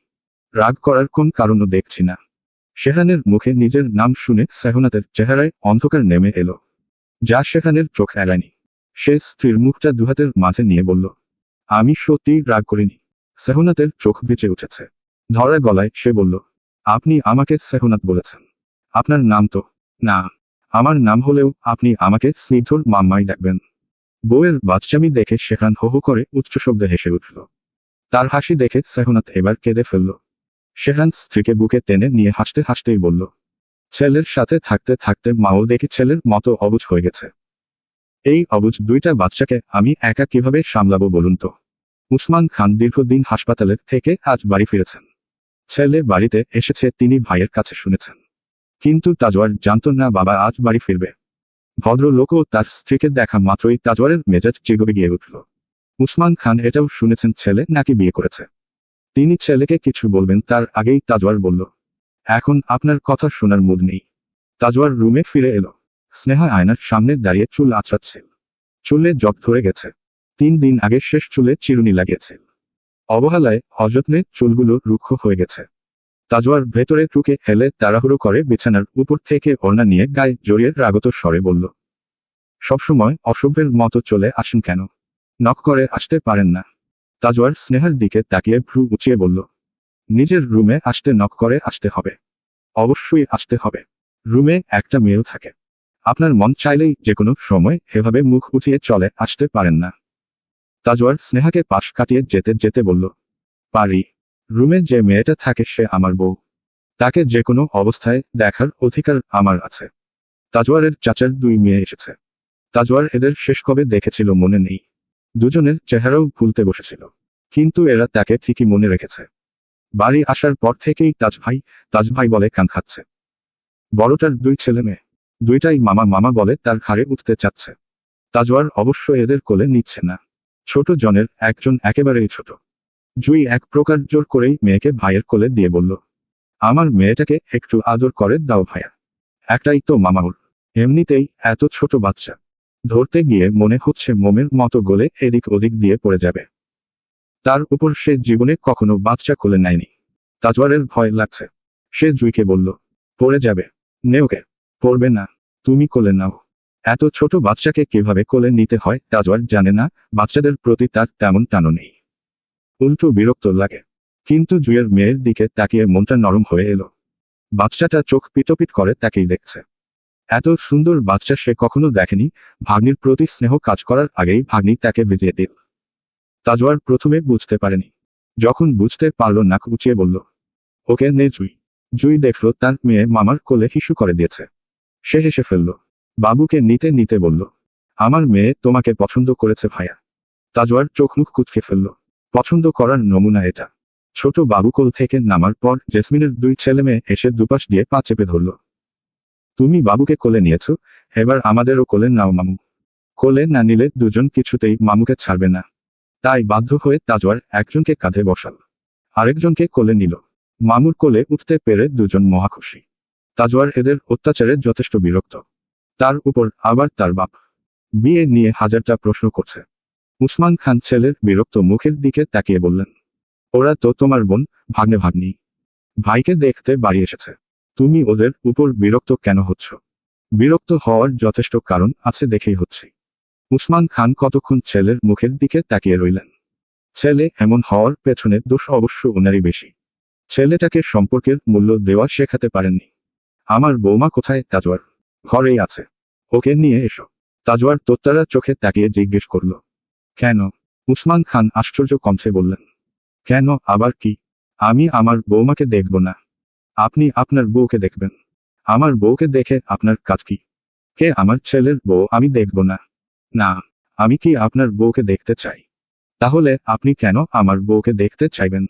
রাগ করার কোন কারণও দেখছি না। শেহরানের মুখে নিজের নাম শুনে সেহনাতের চেহারায় অন্ধকার নেমে এলো। যা সেখানের চোখ এড়ায়নি। সে স্ত্রীর মুখটা দুহাতের মাঝে নিয়ে বলল, আমি সত্যিই রাগ করিনি। সেহনাতের চোখ ভিজে উঠেছে। ধরা গলায় সে বলল, আপনি আমাকে সেহনাত বলেছেন। আপনার নাম তো? না, আমার নাম হলেও আপনি আমাকে স্নিগ্ধর মাম্মাই ডাকবেন। বউয়ের বাচ্চামি দেখে সেখান হো হো করে উচ্চ শব্দে হেসে উঠল। তার হাসি দেখে সেহনাত এবার কেঁদে ফেলল। সেখান স্ত্রীকে বুকে টেনে নিয়ে হাসতে হাসতেই বলল, ছেলের সাথে থাকতে থাকতে মাও দেখি ছেলের মতো অবুঝ হয়ে গেছে। এই অবুঝ দুইটা বাচ্চাকে আমি একা কিভাবে সামলাবো বলুন তো। উসমান খান দীর্ঘদিন হাসপাতালের থেকে আজ বাড়ি ফিরেছেন। ছেলে বাড়িতে এসেছে তিনি ভাইয়ের কাছে শুনেছেন, কিন্তু তাজওয়ার জানত না বাবা আজ বাড়ি ফিরবে। ভদ্রলোকও তার স্ত্রীকে দেখা মাত্রই তাজওয়ারের মেজাজ চিগবে গিয়ে উঠল। উসমান খান এটাও শুনেছেন ছেলে নাকি বিয়ে করেছে। তিনি ছেলেকে কিছু বলবেন তার আগেই তাজওয়ার বলল, এখন আপনার কথা শোনার মুড নেই। তাজওয়ার রুমে ফিরে এলো। স্নেহা আয়নার সামনে দাঁড়িয়ে চুল আঁচড়াচ্ছিল। চুলে জট ধরে গেছে। 3 দিন আগে শেষ চুলে চিরুনি লাগিয়েছিল। অবহেলায় অযত্নে চুলগুলো রুক্ষ হয়ে গেছে। তাজওয়ার ভেতরে টুকে হেলে তাড়াহুড়ো করে বিছানার উপর থেকে ওড়না নিয়ে গায়ে জড়িয়ে রাগত স্বরে বলল, সবসময় অসভ্যের মতো চলে আসেন কেন? নক করে আসতে পারেন না? তাজওয়ার স্নেহার দিকে তাকিয়ে ভ্রু উঁচিয়ে বলল, নিজের রুমে আসতে নক করে আসতে হবে। অবশ্যই আসতে হবে। রুমে একটা মেয়েও থাকে। আপনার মন চাইলেই যে কোনো সময় এভাবে মুখ উঠিয়ে চলে আসতে পারেন না? তাজওয়ার স্নেহাকে পাশ কাটিয়ে যেতে যেতে বলল, পারি। রুমে যে মেয়েটা থাকে সে আমার বউ। তাকে যে কোনো অবস্থায় দেখার অধিকার আমার আছে। তাজওয়ারের চাচার 2 মেয়ে এসেছে। তাজওয়ার এদের শেষ কবে দেখেছিল মনে নেই। দুজনের চেহারাও ভুলতে বসেছিল, কিন্তু এরা তাকে ঠিকই মনে রেখেছে। বাড়ি আসার পর থেকেই তাজ ভাই বলে কান খাচ্ছে। বড়টার 2 ছেলে মেয়ে, দুইটাই মামা মামা বলে তার ঘাড়ে উঠতে চাচ্ছে। তাজওয়ার অবশ্য এদের কোলে নিচ্ছে না। ছোট জনের একজন একেবারেই ছোট। জুই এক প্রকার জোর করেই মেয়েকে ভাইয়ের কোলে দিয়ে বলল, আমার মেয়েটাকে একটু আদর করে দাও ভাইয়া। একটাই তো মামা ওর। এমনিতেই এত ছোট বাচ্চা, ধরতে গিয়ে মনে হচ্ছে মোমের মতো গলে এদিক ওদিক দিয়ে পড়ে যাবে। তার উপর সে জীবনে কখনো বাচ্চা কোলে নেয়নি। তাজওয়ারের ভয় লাগছে। সে জুইকে বলল, পড়ে যাবে। নেওকে। পড়বে না। তুমি কোলে নাও। এত ছোট বাচ্চাকে কিভাবে কোলে নিতে হয় তাজওয়ার জানে না। বাচ্চাদের প্রতি তার তেমন টানও নেই। উল্টো বিরক্ত লাগে। কিন্তু জুইয়ের মেয়ের দিকে তাকিয়ে মনটা নরম হয়ে এলো। বাচ্চাটা চোখ পিটপিট করে তাকেই দেখছে। এত সুন্দর বাচ্চা সে কখনো দেখেনি। ভাগ্নির প্রতি স্নেহ কাজ করার আগেই ভাগ্নি তাকে ভিজিয়ে দিল। তাজওয়ার প্রথমে বুঝতে পারেনি। যখন বুঝতে পারল নাক উঁচিয়ে বলল, ওকে নে জুই। জুই দেখল তার মেয়ে মামার কোলে হিসু করে দিয়েছে। সে হেসে ফেলল। বাবুকে নিতে নিতে বলল, আমার মেয়ে তোমাকে পছন্দ করেছে ভাইয়া। তাজওয়ার চোখ মুখ কুঁচকে ফেলল। পছন্দ করার নমুনা এটা। ছোট বাবু কোল থেকে নামার পর জেসমিনের 2 ছেলে মেয়ে এসে দুপাশ দিয়ে পা চেপে ধরল। তুমি বাবুকে কোলে নিয়েছো, এবার আমাদেরও কোলে নাও মামু। কোলে না নিলে দুজন কিছুতেই মামুকে ছাড়বে না। তাই বাধ্য হয়ে তাজওয়ার একজনকে কাঁধে বসাল, আরেকজনকে কোলে নিল। মামুর কোলে উঠতে পেরে দুজন মহাখুশি। তাজওয়ার এদের অত্যাচারে যথেষ্ট বিরক্ত। তার উপর আবার তার বাপ বিয়ে নিয়ে হাজারটা প্রশ্ন করছে। উসমান খান ছেলের বিরক্ত মুখের দিকে তাকিয়ে বললেন, ওরা তো তোমার বোন, ভাগ্নে ভাগ্নি। ভাইকে দেখতে বাড়ি এসেছে। তুমি ওদের উপর বিরক্ত কেন হচ্ছ? বিরক্ত হওয়ার যথেষ্ট কারণ আছে দেখেই হচ্ছে। উসমান খান কতক্ষণ ছেলের মুখের দিকে তাকিয়ে রইলেন। ছেলে এমন হওয়ার পেছনে দোষ অবশ্য ওনারই বেশি। ছেলেটাকে সম্পর্কের মূল্য দেওয়া শেখাতে পারেননি। আমার বৌমা কোথায়? তাজওয়ার ঘরেই আছে। ওকে নিয়ে এসো। তাজওয়ার তোত্তারা চোখে তাকিয়ে জিজ্ঞেস করল, কেন? উসমান খান আশ্চর্য কণ্ঠে বললেন, কেন আবার কি? আমি আমার বৌমাকে দেখব না। আপনি আপনার বউকে দেখবেন। আমার বউকে দেখে আপনার কাজ কি? কে আমার ছেলের বউ আমি দেখব না? না, আমি কি আপনার বউকে দেখতে চাই? তাহলে আপনি কেন আমার বউকে দেখতে চাইবেন?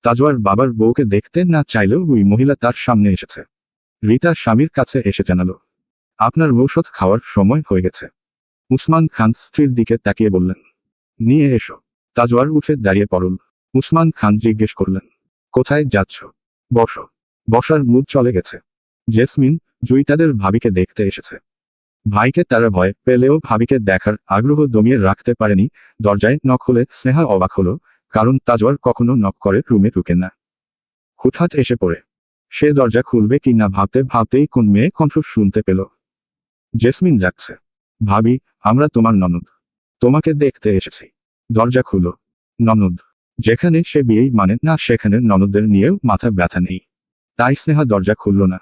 তাজওয়ার বাবার বউকে দেখতে না চাইলেও ওই মহিলা তার সামনে এসেছে। রীতা স্বামীর কাছে এসে জানালো, আপনার ঔষধ খাওয়ার সময় হয়ে গেছে। উসমান খান স্ত্রীর দিকে তাকিয়ে বললেন, নিয়ে এসো। তাজওয়ার উঠে দাঁড়িয়ে পড়ল। উসমান খান জিজ্ঞেস করলেন, কোথায় যাচ্ছ? বসো। বসার মুড চলে গেছে। জেসমিন, জুই তাদের ভাবিকে দেখতে এসেছে। ভাইকে তারা ভয় পেলেও ভাবিকে দেখার আগ্রহ দমিয়ে রাখতে পারেনি। দরজায় নক হলে স্নেহা অবাক হলো, কারণ তাজওয়ার কখনো নক করে রুমে ঢুকে না। হুটহাট এসে পড়ে। সে দরজা খুলবে কি না ভাবতে ভাবতেই কোন মেয়ে কণ্ঠ শুনতে পেল। জেসমিন ডাকছে। ভাবি, আমরা তোমার ননদ। তোমাকে দেখতে এসেছি। দরজা খুলো। ননদ। যেখানে সে বিয়েই মানে না সেখানে ননদদের নিয়েও মাথা ব্যথা নেই। তাই স্নেহা দরজা খুলল না।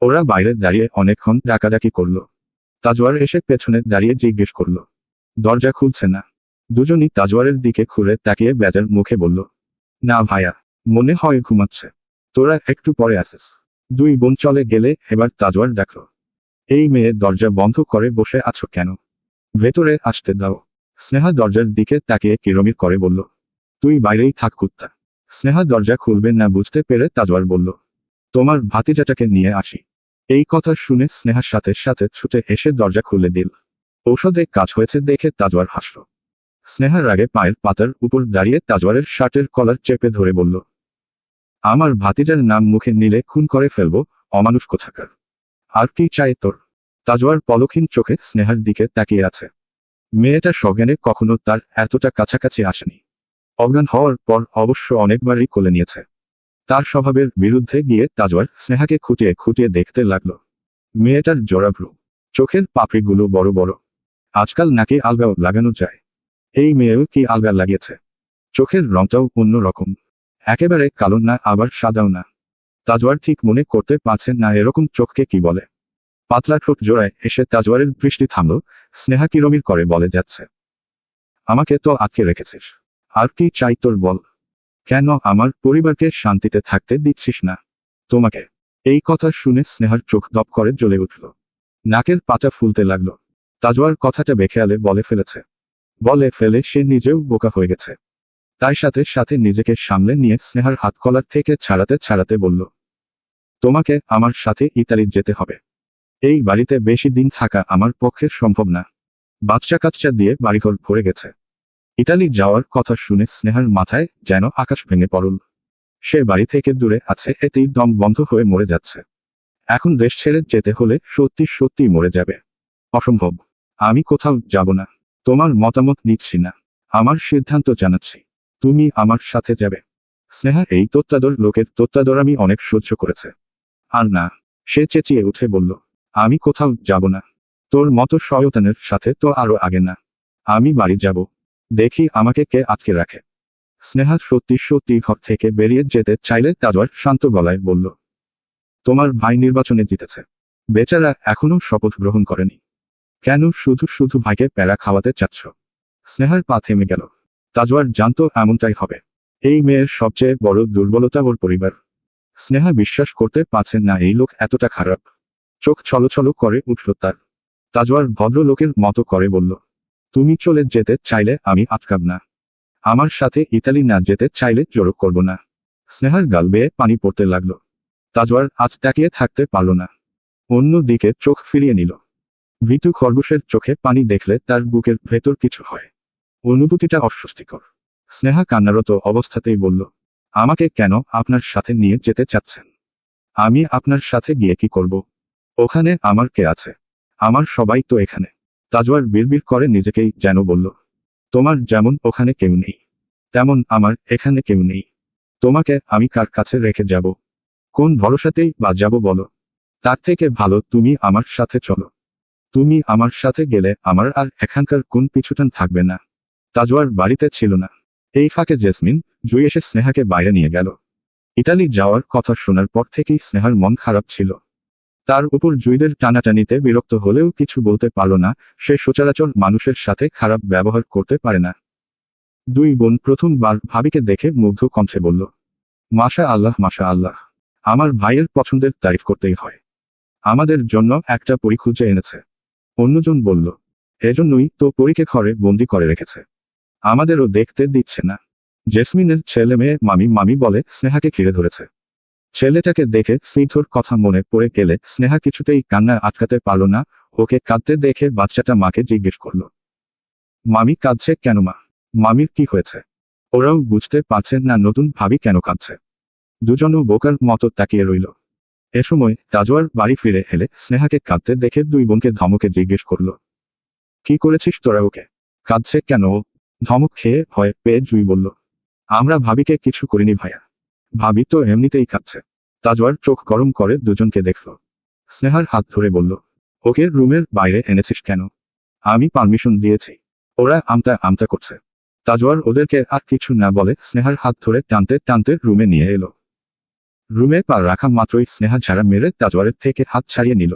ওরা বাইরে দাঁড়িয়ে অনেকক্ষণ ডাকাডাকি করল। তাজওয়ার এসে পেছনে দাঁড়িয়ে জিজ্ঞেস করল, দরজা খুলছে না? দুজনই তাজওয়ারের দিকে ঘুরে তাকিয়ে বেজার মুখে বলল, না ভাইয়া, মনে হয় ঘুমাচ্ছে। তোরা একটু পরে আসিস। দুই বোন চলে গেলে এবার তাজওয়ার ডাকল, এই মেয়ে দরজা বন্ধ করে বসে আছো কেন? ভেতরে আসতে দাও। স্নেহা দরজার দিকে তাকিয়ে কিরমির করে বলল, তুই বাইরেই থাক কুত্তা। স্নেহা দরজা খুলবে না বুঝতে পেরে তাজওয়ার বলল, তোমার ভাতিজাটাকে নিয়ে আসি। এই কথা শুনে স্নেহার সাথে সাথে ছুটে এসে দরজা খুলে দিল। ঔষধে কাজ হয়েছে দেখে তাজওয়ার হাসল। স্নেহার আগে পায়ের পাতার উপর দাঁড়িয়ে তাজওয়ারের শার্টের কলার চেপে ধরে বলল, আমার ভাতিজার নাম মুখে নিলে খুন করে ফেলবো, অমানুষ কোথাকার। আর কি চাই তোর? তাজওয়ার পলকহীন চোখে স্নেহার দিকে তাকিয়ে আছে। মেয়েটা সজ্ঞানে কখনো তার এতটা কাছাকাছি আসেনি। অজ্ঞান হওয়ার পর অবশ্য অনেকবারই কোলে নিয়েছে। তার স্বভাবের বিরুদ্ধে গিয়ে তাজওয়ার স্নেহাকে খুঁটিয়ে খুঁটিয়ে দেখতে লাগল। মেয়েটার জোড়াভ্রু, চোখের পাপড়িগুলো বড় বড়। আজকাল নাকি আলগা লাগানো যায়। এই মেয়েও কি আলগা লাগিয়েছে? চোখের রংটাও অন্য রকম। একেবারে কালো না আবার সাদাও না। তাজওয়ার ঠিক মনে করতে পারছে না এরকম চোখকে কি বলে। পাতলা ঠোঁট জোড়ায় এসে তাজওয়ারের দৃষ্টি থামল। স্নেহা কিরমির করে বলে যাচ্ছে, আমাকে তো আটকে রেখেছিস। আর কি চাই তোর বল? কেন আমার পরিবারকে শান্তিতে থাকতে দিচ্ছিস না? তোমাকে। এই কথা শুনে স্নেহার চোখ দপ করে জ্বলে উঠল। নাকের পাতা ফুলতে লাগল। তাজওয়ার কথাটা বেখেয়ালে বলে ফেলেছে। বলে ফেলে সে নিজেও বোকা হয়ে গেছে। তাই সাথে সাথে নিজেকে সামলে নিয়ে স্নেহার হাত কলার থেকে ছাড়াতে ছাড়াতে বলল, তোমাকে আমার সাথে ইতালি যেতে হবে। এই বাড়িতে বেশি দিন থাকা আমার পক্ষে সম্ভব না। বাচ্চা কাচ্চা দিয়ে বাড়িঘর ভরে গেছে। ইতালি যাওয়ার কথা শুনে স্নেহার মাথায় যেন আকাশ ভেঙে পড়ল। সে বাড়ি থেকে দূরে আছে এতেই দম বন্ধ হয়ে মরে যাচ্ছে। এখন দেশ ছেড়ে যেতে হলে সত্যি সত্যি মরে যাবে। অসম্ভব। আমি কোথাও যাব না। তোমার মতামত নিচ্ছি না। আমার সিদ্ধান্ত জানাচ্ছি। তুমি আমার সাথে যাবে। স্নেহা এই তত্ত্বাদর লোকের তত্ত্বাদরামি অনেক সহ্য করেছে। আর না। সে চেঁচিয়ে উঠে বলল, আমি কোথাও যাব না। তোর মতো শয়তানের সাথে তো আরো আগে না। আমি বাড়ি যাব। দেখি আমাকে কে আটকে রাখে। স্নেহা সত্যি সত্যি ঘর থেকে বেরিয়ে যেতে চাইলে তাজওয়ার শান্ত গলায় বলল, তোমার ভাই নির্বাচনে জিতেছে। বেচারা এখনো শপথ গ্রহণ করেনি। কেন শুধু শুধু ভাইকে প্যারা খাওয়াতে চাচ্ছ? স্নেহার পা থেমে গেল। তাজওয়ার জানতো এমনটাই হবে। এই মেয়ের সবচেয়ে বড় দুর্বলতা ওর পরিবার। স্নেহা বিশ্বাস করতে পারছেন না এই লোক এতটা খারাপ। চোখ ছলছল করে উঠল তার। তাজওয়ার ভদ্রলোকের মতো করে বলল, তুমি চলে যেতে চাইলে আমি আটকাব না। আমার সাথে ইতালি না যেতে চাইলে জোর করব না। স্নেহার গাল বেয়ে পানি পড়তে লাগল। তাজওয়ার আজ তাকিয়ে থাকতে পারল না। অন্য দিকে চোখ ফিরিয়ে নিল। ভীতু খরগোশের চোখে পানি দেখলে তার বুকের ভেতর কিছু হয়। অনুভূতিটা অস্বস্তিকর। স্নেহা কান্নারত অবস্থাতেই বলল, আমাকে কেন আপনার সাথে নিয়ে যেতে চাচ্ছেন? আমি আপনার সাথে গিয়ে কি করব? ওখানে আমার কে আছে? আমার সবাই তো এখানে। তাজওয়ার বিড়বিড় করে নিজেকেই যেন বলল, তোমার যেমন ওখানে কেউ নেই, তেমন আমার এখানে কেউ নেই। তোমাকে আমি কার কাছে রেখে যাব? কোন ভরসাতেই বা যাব বলো? তার থেকে ভালো তুমি আমার সাথে চলো। তুমি আমার সাথে গেলে আমার আর এখানকার কোন পিছুটান থাকবে না। তাজওয়ার বাড়িতে ছিল না। এই ফাঁকে জেসমিন, জুই এসে স্নেহাকে বাইরে নিয়ে গেল। ইতালি যাওয়ার কথা শোনার পর থেকেই স্নেহার মন খারাপ ছিল। তার উপর জুইদের টানাটানিতে বিরক্ত হলেও কিছু বলতে পারল না। সে সচরাচর মানুষের সাথে খারাপ ব্যবহার করতে পারে না। দুই বোন প্রথমবার ভাবিকে দেখে মুগ্ধ কণ্ঠে বলল, মাশা আল্লাহ মাশা আল্লাহ। আমার ভাইয়ের পছন্দের তারিফ করতেই হয়। আমাদের জন্য একটা পরী খুঁজে এনেছে। অন্যজন বলল, এজন্যই তো পরীকে ঘরে বন্দি করে রেখেছে। আমাদেরও দেখতে দিচ্ছে না। জেসমিনের ছেলে মেয়ে মামি মামি বলে স্নেহাকে ঘিরে ধরেছে। ছেলেটাকে দেখে স্নিগ্ধর কথা মনে পড়ে গেলে স্নেহা কিছুতেই কান্না আটকাতে পারল না। ওকে কাঁদতে দেখে বাচ্চাটা মাকে জিজ্ঞেস করল, মামি কাঁদছে কেন মা? মামির কি হয়েছে? ওরাও বুঝতে পারছেন না নতুন ভাবি কেন কাঁদছে। দুজনও বোকার মতো তাকিয়ে রইল। এ সময় তাজওয়ার বাড়ি ফিরে এলে স্নেহাকে কাঁদতে দেখে দুই বোনকে ধমকে জিজ্ঞেস করল, কি করেছিস তোরা ওকে? কাঁদছে কেন ও? ধমক খেয়ে ভয় পেয়ে জুই বলল, আমরা ভাবিকে কিছু করিনি ভাইয়া। ভাবি তো এমনিতেই কাঁদছে। তাজওয়ার চোখ গরম করে দুজনকে দেখল। স্নেহার হাত ধরে বলল, ওকে রুমের বাইরে এনেছিস কেন? আমি পারমিশন দিয়েছি। ওরা আমতা আমতা করছে। তাজওয়ার ওদেরকে আর কিছু না বলে স্নেহার হাত ধরে টানতে টানতে রুমে নিয়ে এলো। রুমে পা রাখা মাত্রই স্নেহা ঝাড়া মেরে তাজওয়ারের থেকে হাত ছাড়িয়ে নিল।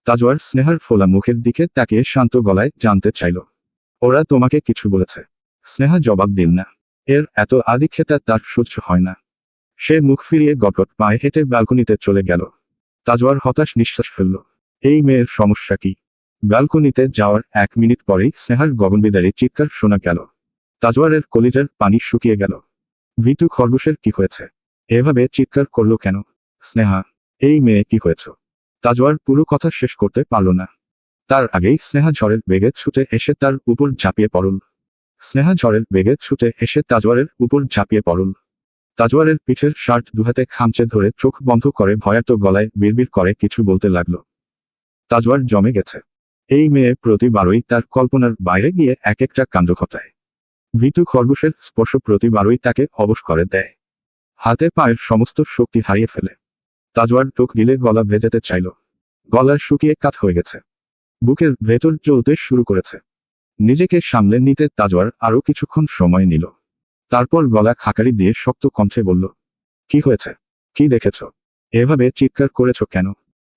তাজওয়ার স্নেহার ফোলা মুখের দিকে তাকিয়ে শান্ত গলায় জানতে চাইল, ওরা তোমাকে কিছু বলেছে? স্নেহা জবাব দিল না। এর এত আদিক্ষেতা তার সহ্য হয় না। সে মুখ ফিরিয়ে গটগট পায়ে হেঁটে ব্যালকনিতে চলে গেল। তাজওয়ার হতাশ নিঃশ্বাস ফেলল। এই মেয়ের সমস্যা কি? ব্যালকনিতে যাওয়ার 1 মিনিট পরেই স্নেহার গগনবিদারী চিৎকার শোনা গেল। তাজওয়ারের কলিজার পানি শুকিয়ে গেল। ভীতু খরগোশের কি হয়েছে? এভাবে চিৎকার করলো কেন? স্নেহা, এই মেয়ে কি হয়েছ? তাজওয়ার পুরো কথা শেষ করতে পারল না। তার আগেই স্নেহা ঝড়ের বেগে ছুটে এসে তার উপর ঝাঁপিয়ে পড়ল। স্নেহা ঝড়ের বেগে ছুটে এসে তাজওয়ারের উপর ঝাঁপিয়ে পড়ল। তাজওয়ারের পিঠের শার্ট দুহাতে খামচে ধরে চোখ বন্ধ করে ভয়ার্ত গলায় বিড়বিড় করে কিছু বলতে লাগলো। তাজওয়ার জমে গেছে। এই মেয়ে প্রতিবারই তার কল্পনার বাইরে গিয়ে এক একটা কাণ্ড ঘটায়। ভীতু খরগোশের স্পর্শ প্রতিবারই তাকে অবশ করে দেয়। হাতে পায়ের সমস্ত শক্তি হারিয়ে ফেলে। তাজওয়ার টোক গিলে গলা ভেজাতে চাইল। গলা শুকিয়ে কাঠ হয়ে গেছে। বুকের ভেতর জ্বলতে শুরু করেছে। নিজেকে সামলে নিতে তাজওয়ার আরো কিছুক্ষণ সময় নিল। তারপর গলা খাকারি দিয়ে শক্ত কণ্ঠে বলল, কি হয়েছে? কি দেখেছ? এভাবে চিৎকার করেছ কেন?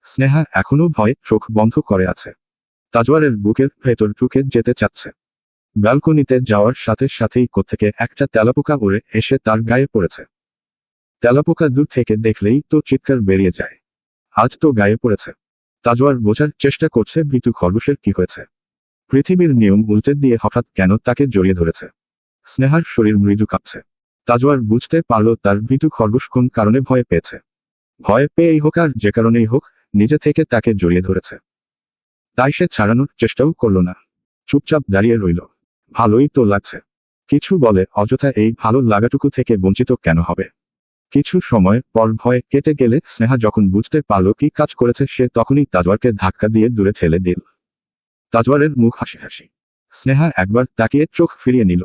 স্নেহা এখনো ভয়ে চোখ বন্ধ করে আছে। তাজওয়ারের বুকের ভেতর ঢুকে যেতে চাচ্ছে। ব্যালকনিতে যাওয়ার সাথে সাথেই কোত্থেকে একটা তেলাপোকা উড়ে এসে তার গায়ে পড়েছে। তেলাপোকা দূর থেকে দেখলেই তো চিৎকার বেরিয়ে যায়। আজ তো গায়ে পড়েছে। তাজওয়ার বোঝার চেষ্টা করছে ভীতু খরগোশের কি হয়েছে। পৃথিবীর নিয়ম উল্টে দিয়ে হঠাৎ কেন তাকে জড়িয়ে ধরেছে। স্নেহার শরীর মৃদু কাঁপছে। তাজওয়ার বুঝতে পারল তার ভীতু খরগোশ কোন কারণে ভয় পেয়েছে। ভয় পেয়েই হোক আর যে কারণেই হোক, নিজে থেকে তাকে জড়িয়ে ধরেছে। তাই সে ছাড়ানোর চেষ্টাও করল না। চুপচাপ দাঁড়িয়ে রইল। ভালোই তো লাগছে। কিছু বলে অযথা এই ভালো লাগাটুকু থেকে বঞ্চিত কেন হবে? কিছু সময় পর ভয় কেটে গেলে স্নেহা যখন বুঝতে পারল কি কাজ করেছে সে তখনই তাজওয়ারকে ধাক্কা দিয়ে দূরে ঠেলে দিল। তাজওয়ারের মুখ হাসি হাসি। স্নেহা একবার তাকিয়ে চোখ ফিরিয়ে নিল।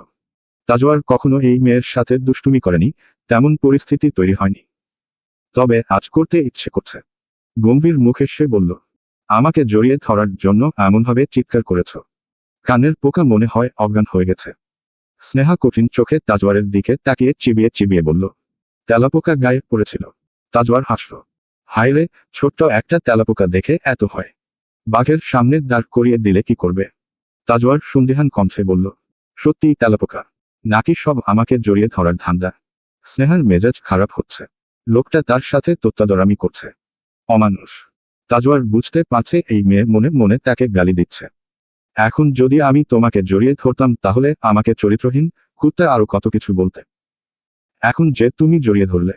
তাজওয়ার কখনো এই মেয়ের সাথে দুষ্টুমি করেনি, তেমন পরিস্থিতি তৈরি হয়নি। তবে আজ করতে ইচ্ছে করছে। গম্ভীর মুখে সে বলল, আমাকে জড়িয়ে ধরার জন্য এমনভাবে চিৎকার করেছ, কানের পোকা মনে হয় অজ্ঞান হয়ে গেছে। স্নেহা কঠিন চোখে তাজওয়ারের দিকে তাকিয়ে চিবিয়ে চিবিয়ে বলল, তেলাপোকা গায়ে পড়েছিল। তাজওয়ার হাসল। হায় রে, ছোট্ট একটা তেলাপোকা দেখে এত ভয়। বাঘের সামনে দাঁড় করিয়ে দিলে কি করবে? তাজওয়ার সন্দিহান কণ্ঠে বলল, সত্যিই তেলাপোকা, নাকি সব আমাকে জড়িয়ে ধরার ধান্দা? স্নেহার মেজাজ খারাপ হচ্ছে। লোকটা তার সাথে তোত্তাদরামি করছে। অমানুষ। তাজওয়ার বুঝতে পারছে এই মেয়ে মনে মনে তাকে গালি দিচ্ছে। এখন যদি আমি তোমাকে জড়িয়ে ধরতাম তাহলে আমাকে চরিত্রহীন, কুত্তা আরো কত কিছু বলতে। এখন যে তুমি জড়িয়ে ধরলে।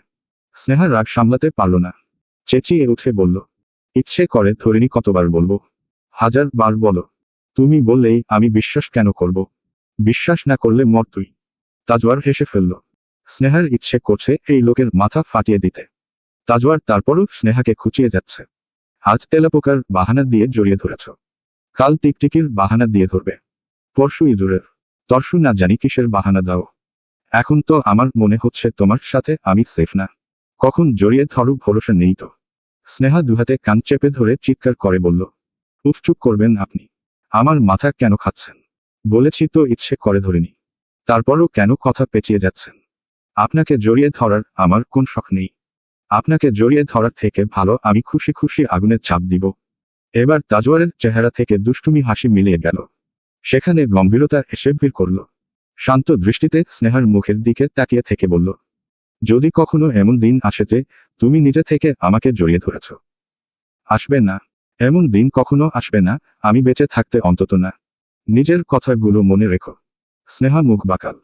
স্নেহার রাগ সামলাতে পারল না। চেঁচিয়ে উঠে বলল, ইচ্ছে করে ধরিনি কতবার বলবো? 1000 বার বলো। তুমি বললেই আমি বিশ্বাস কেন করব? বিশ্বাস না করলে মর তুই। তাজওয়ার হেসে ফেলল। স্নেহার ইচ্ছে করছে এই লোকের মাথা ফাটিয়ে দিতে। তাজওয়ার তারপরও স্নেহাকে খুঁচিয়ে যাচ্ছে। আজ তেলাপোকার বাহানা দিয়ে জড়িয়ে ধরেছ, কাল টিকটিকির বাহানা দিয়ে ধরবে, পরশু ইঁদুরের, তরশু না জানি কিসের বাহানা দাও। এখন তো আমার মনে হচ্ছে তোমার সাথে আমি সেফ না। কখন জড়িয়ে ধরো ভরসা নেই তো। স্নেহা দুহাতে কান চেপে ধরে চিৎকার করে বলল, উফ, চুপ করবেন আপনি। আমার মাথা কেন খাচ্ছেন? বলেছি তো ইচ্ছে করে ধরিনি। তারপরও কেন কথা পেঁচিয়ে যাচ্ছেন? আপনাকে জড়িয়ে ধরার আমার কোন শখ নেই। আপনাকে জড়িয়ে ধরার থেকে ভালো আমি খুশি খুশি আগুনে চাপ দিব। এবার তাজওয়ারের চেহারা থেকে দুষ্টুমি হাসি মিলিয়ে গেল। সেখানে গম্ভীরতা এসে ভিড় করল। শান্ত দৃষ্টিতে স্নেহার মুখের দিকে তাকিয়ে থেকে বলল, যদি কখনো এমন দিন আসে যে তুমি নিজে থেকে আমাকে জড়িয়ে ধরেছ। আসবে না। এমন দিন কখনো আসবে না, আমি বেঁচে থাকতে অন্তত না। নিজের কথাগুলো মনে রেখো। স্নেহা মুখ বাঁকাল।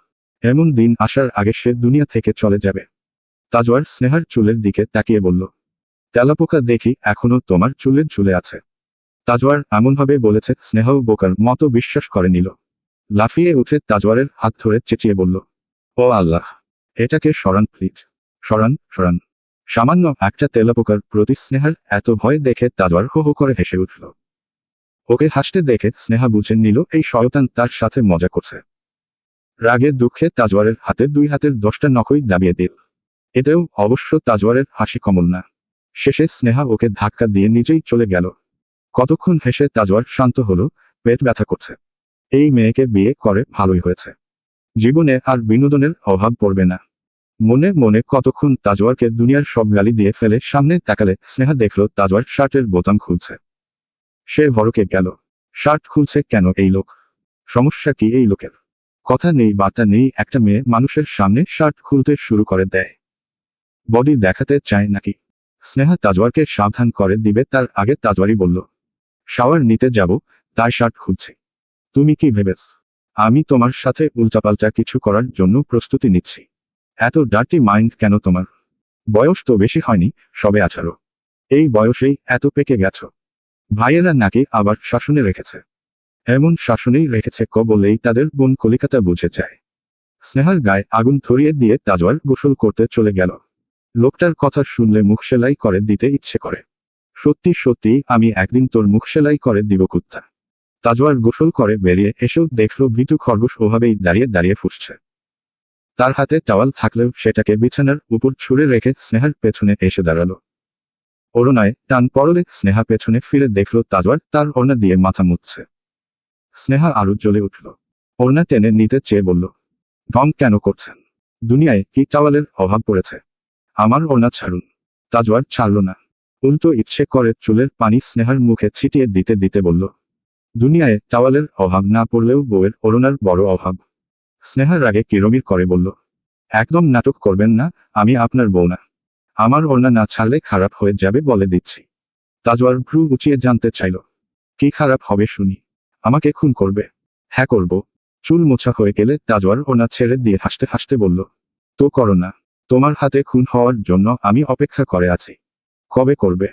এমন দিন আসার আগে সে দুনিয়া থেকে চলে যাবে। তাজওয়ার স্নেহার চুলের দিকে তাকিয়ে বলল, তেলাপোকা দেখি এখনো তোমার চুলে ঝুলে আছে। তাজওয়ার এমনভাবে বলেছে স্নেহাও বোকার মতো বিশ্বাস করে নিল। লাফিয়ে উঠে তাজওয়ারের হাত ধরে চেঁচিয়ে বলল, ও আল্লাহ, এটাকে সরান প্লিজ। সরান সরান। সামান্য একটা তেলাপোকার প্রতি স্নেহার এত ভয় দেখে তাজওয়ার হো হো করে হেসে উঠল। ওকে হাসতে দেখে স্নেহা বুঝে নিল এই শয়তান তার সাথে মজা করছে। রাগে দুঃখে তাজওয়ারের হাতে 2 হাতের 10টা নখই দাবিয়ে দিল। এতেও অবশ্য তাজওয়ারের হাসি কমল না। শেষে স্নেহা ওকে ধাক্কা দিয়ে নিজেই চলে গেল। কতক্ষণ হেসে তাজওয়ার শান্ত হলো, পেট ব্যথা করছে। এই মেয়েকে বিয়ে করে ভালোই হয়েছে। জীবনে আর বিনোদনের অভাব পড়বে না। মনে মনে কতক্ষণ তাজওয়ারকে দুনিয়ার সব গালি দিয়ে ফেলে সামনে তাকালে স্নেহা দেখল তাজওয়ার শার্টের বোতাম খুলছে। সে ভড়কে গেল। শার্ট খুলছে কেন এই লোক? সমস্যা কি এই লোকের? কথা নেই বার্তা নেই, একটা মেয়ে মানুষের সামনে শার্ট খুলতে শুরু করে দেয়। বডি দেখাতে চায় নাকি? স্নেহা তাজওয়ারকে সাবধান করে দিবে তার আগে তাজওয়ারই বলল, শাওয়ার নিতে যাব, তাই শার্ট খুলছি। তুমি কি ভেবেছ আমি তোমার সাথে উল্টাপাল্টা কিছু করার জন্য প্রস্তুতি নিচ্ছি? এত ডার্টি মাইন্ড কেন তোমার? বয়স তো বেশি হয়নি, সবে 18। এই বয়সেই এত পেকে গেছ। ভাইয়েরা নাকি আবার শাসনে রেখেছে। এমন শাসনেই রেখেছে বলেই তাদের বোন কলিকাতা বুঝে যায়। স্নেহার গায়ে আগুন ধরিয়ে দিয়ে তাজওয়ার গোসল করতে চলে গেল। লোকটার কথা শুনলে মুখ সেলাই করে দিতে ইচ্ছে করে। সত্যি সত্যি আমি একদিন তোর মুখ সেলাই করে দিব কুত্তা। তাজওয়ার গোসল করে বেরিয়ে এসেও দেখল ভীতু খরগোশ ওভাবেই দাঁড়িয়ে দাঁড়িয়ে ফুঁসছে। তার হাতে টাওয়াল থাকলেও সেটাকে বিছানার উপর ছুঁড়ে রেখে স্নেহার পেছনে এসে দাঁড়ালো। ওড়নায় টান পড়লে স্নেহা পেছনে ফিরে দেখল তাজওয়ার তার ওড়না দিয়ে মাথা মুছছে। স্নেহা আরো জ্বলে উঠল। ওড়না টেনে নিতে চেয়ে বলল, ঢং কেন করছেন? দুনিয়ায় কি টাওয়ালের অভাব পড়েছে? আমার ওড়না ছাড়ুন। তাজওয়ার ছাড়ল না, উল্টো ইচ্ছে করে চুলের পানি স্নেহার মুখে ছিটিয়ে দিতে দিতে বলল, দুনিয়ায় টাওয়ালের অভাব না পড়লেও বউয়ের ওড়নার বড় অভাব। স্নেহার রাগে কিরমির করে বলল, একদম নাটক করবেন না, আমি আপনার বউ না। আমার ওড়না না ছাড়লে খারাপ হয়ে যাবে বলে দিচ্ছি। তাজওয়ার ভ্রু উঁচিয়ে জানতে চাইল, কি খারাপ হবে শুনি? আমাকে খুন করবে? হ্যাঁ করব। চুল মোছা হয়ে গেলে তাজওয়ার ওড়না ছেড়ে দিয়ে হাসতে হাসতে বলল, তো করো না। তোমার হাতে খুন হওয়ার জন্য আমি অপেক্ষা করে আছি। কবে করবে?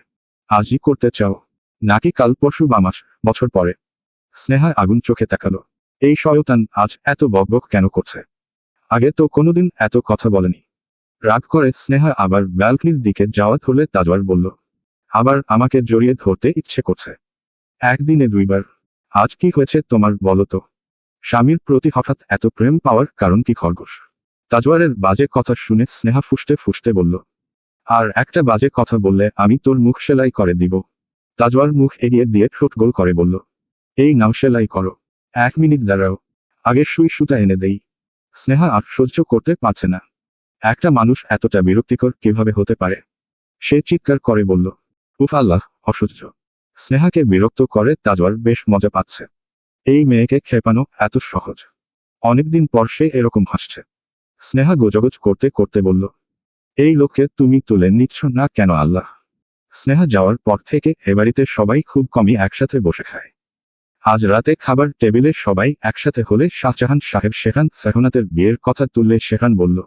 আজই করতে চাও নাকি কাল পরশু বা মাস বছর পরে? স্নেহা আগুন চোখে তাকালো। এই শয়তান আজ এত বকবক কেন করছে? আগে তো কোনোদিন এত কথা বলেনি। রাগ করে স্নেহা আবার ব্যালকনির দিকে যাওয়া ধরলে তাজওয়ার বলল, আবার আমাকে জড়িয়ে ধরতে ইচ্ছে করছে। একদিনে 2বার। আজ কি হয়েছে তোমার বলো তো? স্বামীর প্রতি হঠাৎ এত প্রেম পাওয়ার কারণ কি খরগোশ? তাজওয়ারের বাজে কথা শুনে স্নেহা ফুঁসতে ফুঁসতে বলল, আর একটা বাজে কথা বললে আমি তোর মুখ সেলাই করে দিব। তাজওয়ার মুখ এগিয়ে দিয়ে ঠোঁট গোল করে বলল, এই নাও সেলাই করো। 1 মিনিট দাঁড়াও, আগে সুই সুতা এনে দেই। স্নেহা আর সহ্য করতে পারছে না। একটা মানুষ এতটা বিরক্তিকর কিভাবে হতে পারে? সে চিৎকার করে বলল, উফ আল্লাহ, অসহ্য। স্নেহাকে বিরক্ত করে তাজওয়ার বেশ মজা পাচ্ছে। এই মেয়েকে খেপানো এত সহজ। অনেকদিন পর সে এরকম হাসছে। স্নেহা গোজগোজ করতে করতে বলল, এই লোককে তুমি তুলে নিচ্ছ না কেন আল্লাহ? স্নেহা যাওয়ার পর থেকে এ বাড়িতে সবাই খুব কমই একসাথে বসে খায়। আজ রাতে খাবার টেবিলে সবাই একসাথে হলে শাহজাহান সাহেব শেখান সেহনাতের বিয়ের কথা তুললে শেখান বলল,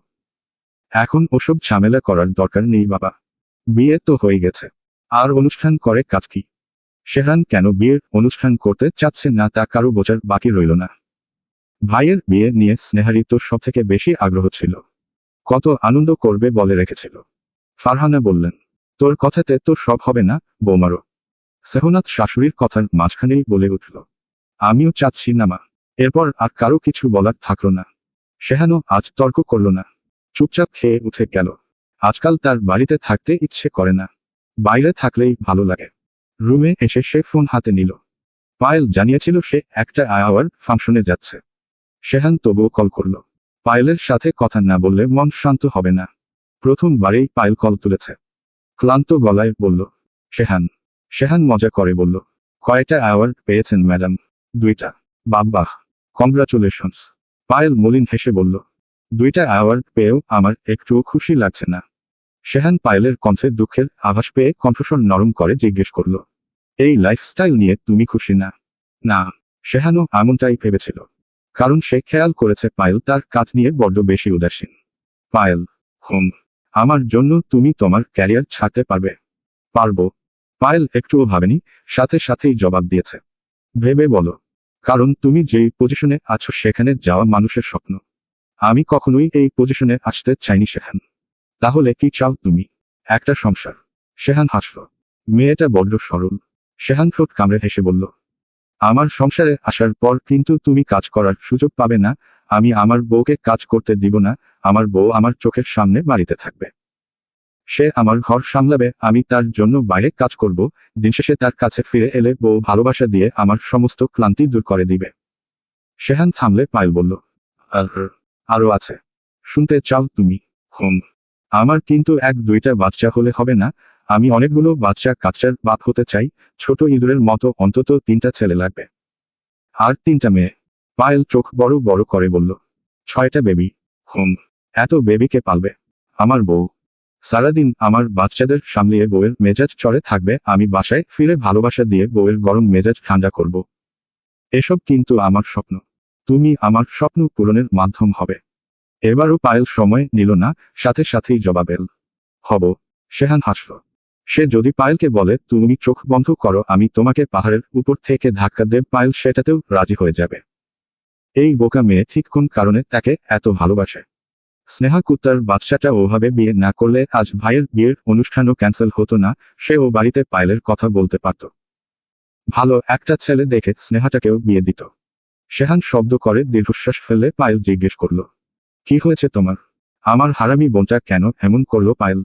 এখন ওসব ঝামেলা করার দরকার নেই বাবা। বিয়ে তো হয়ে গেছে, আর অনুষ্ঠান করে কাজ কি? শেহরান কেন বিয়ের অনুষ্ঠান করতে চাচ্ছে না তা কারো বোঝার বাকি রইল না। ভাইয়ের বিয়ে নিয়ে স্নেহারই তো সবথেকে বেশি আগ্রহ ছিল। কত আনন্দ করবে বলে রেখেছিল। ফারহানা বললেন, তোর কথাতে তো সব হবে না, বৌমারও। সেহনাত শাশুড়ির কথার মাঝখানেই বলে উঠল, আমিও চাচ্ছি না মা। এরপর আর কারো কিছু বলার থাকলো না। শেহানও আজ তর্ক করল না, চুপচাপ খেয়ে উঠে গেল। আজকাল তার বাড়িতে থাকতে ইচ্ছে করে না, বাইরে থাকলেই ভালো লাগে। রুমে এসে সে ফোন হাতে নিল। পায়েল জানিয়েছিল সে একটা আয়াওয়ার ফাংশনে যাচ্ছে। শেহান তবুও কল করল। পায়েলের সাথে কথা না বললে মন শান্ত হবে না। প্রথমবারেই পায়েল কল তুলেছে। ক্লান্ত গলায় বলল, শেহান। শেহান মজা করে বলল, কয়টা অ্যাওয়ার্ড পেয়েছেন ম্যাডাম? 2টা। বাব্বাহ, কংগ্রাচুলেশনস। পায়েল মলিন হেসে বলল, 2টা অ্যাওয়ার্ড পেয়েও আমার একটুও খুশি লাগছে না। শেহান পায়েলের কণ্ঠে দুঃখের আভাস পেয়ে কণ্ঠস্বর নরম করে জিজ্ঞেস করল, এই লাইফস্টাইল নিয়ে তুমি খুশি না? না। শেহানও এমনটাই ভেবেছিল, কারণ সে খেয়াল করেছে পায়েল তার কাজ নিয়ে বড্ড বেশি উদাসীন। পায়েল, আমার জন্য তুমি তোমার ক্যারিয়ার ছাড়তে পারবে? পারবো। পায়েল একটুও ভাবেনি, সাথে সাথেই জবাব দিয়েছে, ভেবে বলো। কারণ তুমি যেই পজিশনে আছো সেখানে যাওয়া মানুষের স্বপ্ন। আমি কখনোই এই পজিশনে আসতে চাইনি শেহান। তাহলে কি চাও তুমি? একটা সংসার। শেহান হাসল। মেয়েটা বড্ড সরল। শেহান ঠোঁট কামড়ে হেসে বলল, আমার সংসারে আসার পর কিন্তু তুমি কাজ করার সুযোগ পাবে না। আমি আমার বউকে কাজ করতে দিব না, আমার বউ আমার চোখের সামনে বাড়িতে থাকবে। সে আমার ঘর সামলাবে, আমি তার জন্য বাইরে কাজ করব, দিন শেষে তার কাছে ফিরে এলে বউ ভালোবাসা দিয়ে আমার সমস্ত ক্লান্তি দূর করে দিবে। শেহান থামলে পায়েল বলল, আর আরো আছে। শুনতে চাও তুমি? হুম। আমার কিন্তু 1-2টা বাচ্চা হলে হবে না, আমি অনেকগুলো কাচ্চার বাপ হতে চাই, ছোট ইঁদুরের মতো অন্তত 3টা ছেলে লাগবে। আর 3টা মেয়ে। পায়েল চোখ বড় বড় করে বলল, 6টা বেবি। হুম। এত বেবিকে পালবে? আমার বউ। সারাদিন আমার বাচ্চাদের সামলিয়ে বউয়ের মেজাজ চড়ে থাকবে, আমি বাসায় ফিরে ভালোবাসা দিয়ে বউয়ের গরম মেজাজ ঠান্ডা করব। এসব কিন্তু আমার স্বপ্ন। তুমি আমার স্বপ্ন পূরণের মাধ্যম হবে। এবারও পায়েল সময় নিল না, সাথে সাথেই জবাব এল, হব। শেহান হাসল। সে যদি পায়েলকে বলে তুমি চোখ বন্ধ করো, আমি তোমাকে পাহাড়ের উপর থেকে ধাক্কা দেব, পায়েল সেটাতেও রাজি হয়ে যাবে। এই বোকা মেয়ে ঠিক কোন কারণে তাকে এত ভালোবাসে। স্নেহা কুত্তার বাচ্চাটা ওভাবে বিয়ে না করলে আজ ভাইয়ের বিয়ের অনুষ্ঠানও ক্যান্সেল হতো না, সে ও বাড়িতে পায়েলের কথা বলতে পারত। ভালো একটা ছেলে দেখে স্নেহাটাকেও বিয়ে দিত। শেহান শব্দ করে দীর্ঘশ্বাস ফেলে পায়েল জিজ্ঞেস করল, কি হয়েছে তোমার? আমার হারামি বোনটা কেন এমন করলো পায়েল?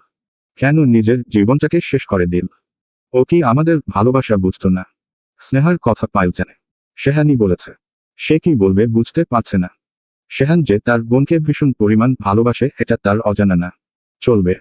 কেন নিজের জীবনটাকে শেষ করে দিল? ও কি আমাদের ভালোবাসা বুঝতো না? স্নেহার কথা পায়েল জানে। শেহানই বলেছে। সে কি বলবে বুঝতে পারছে না। শেহান যে তার বোনকে ভীষণ পরিমাণ ভালোবাসে এটা তার অজানা না। চলবে।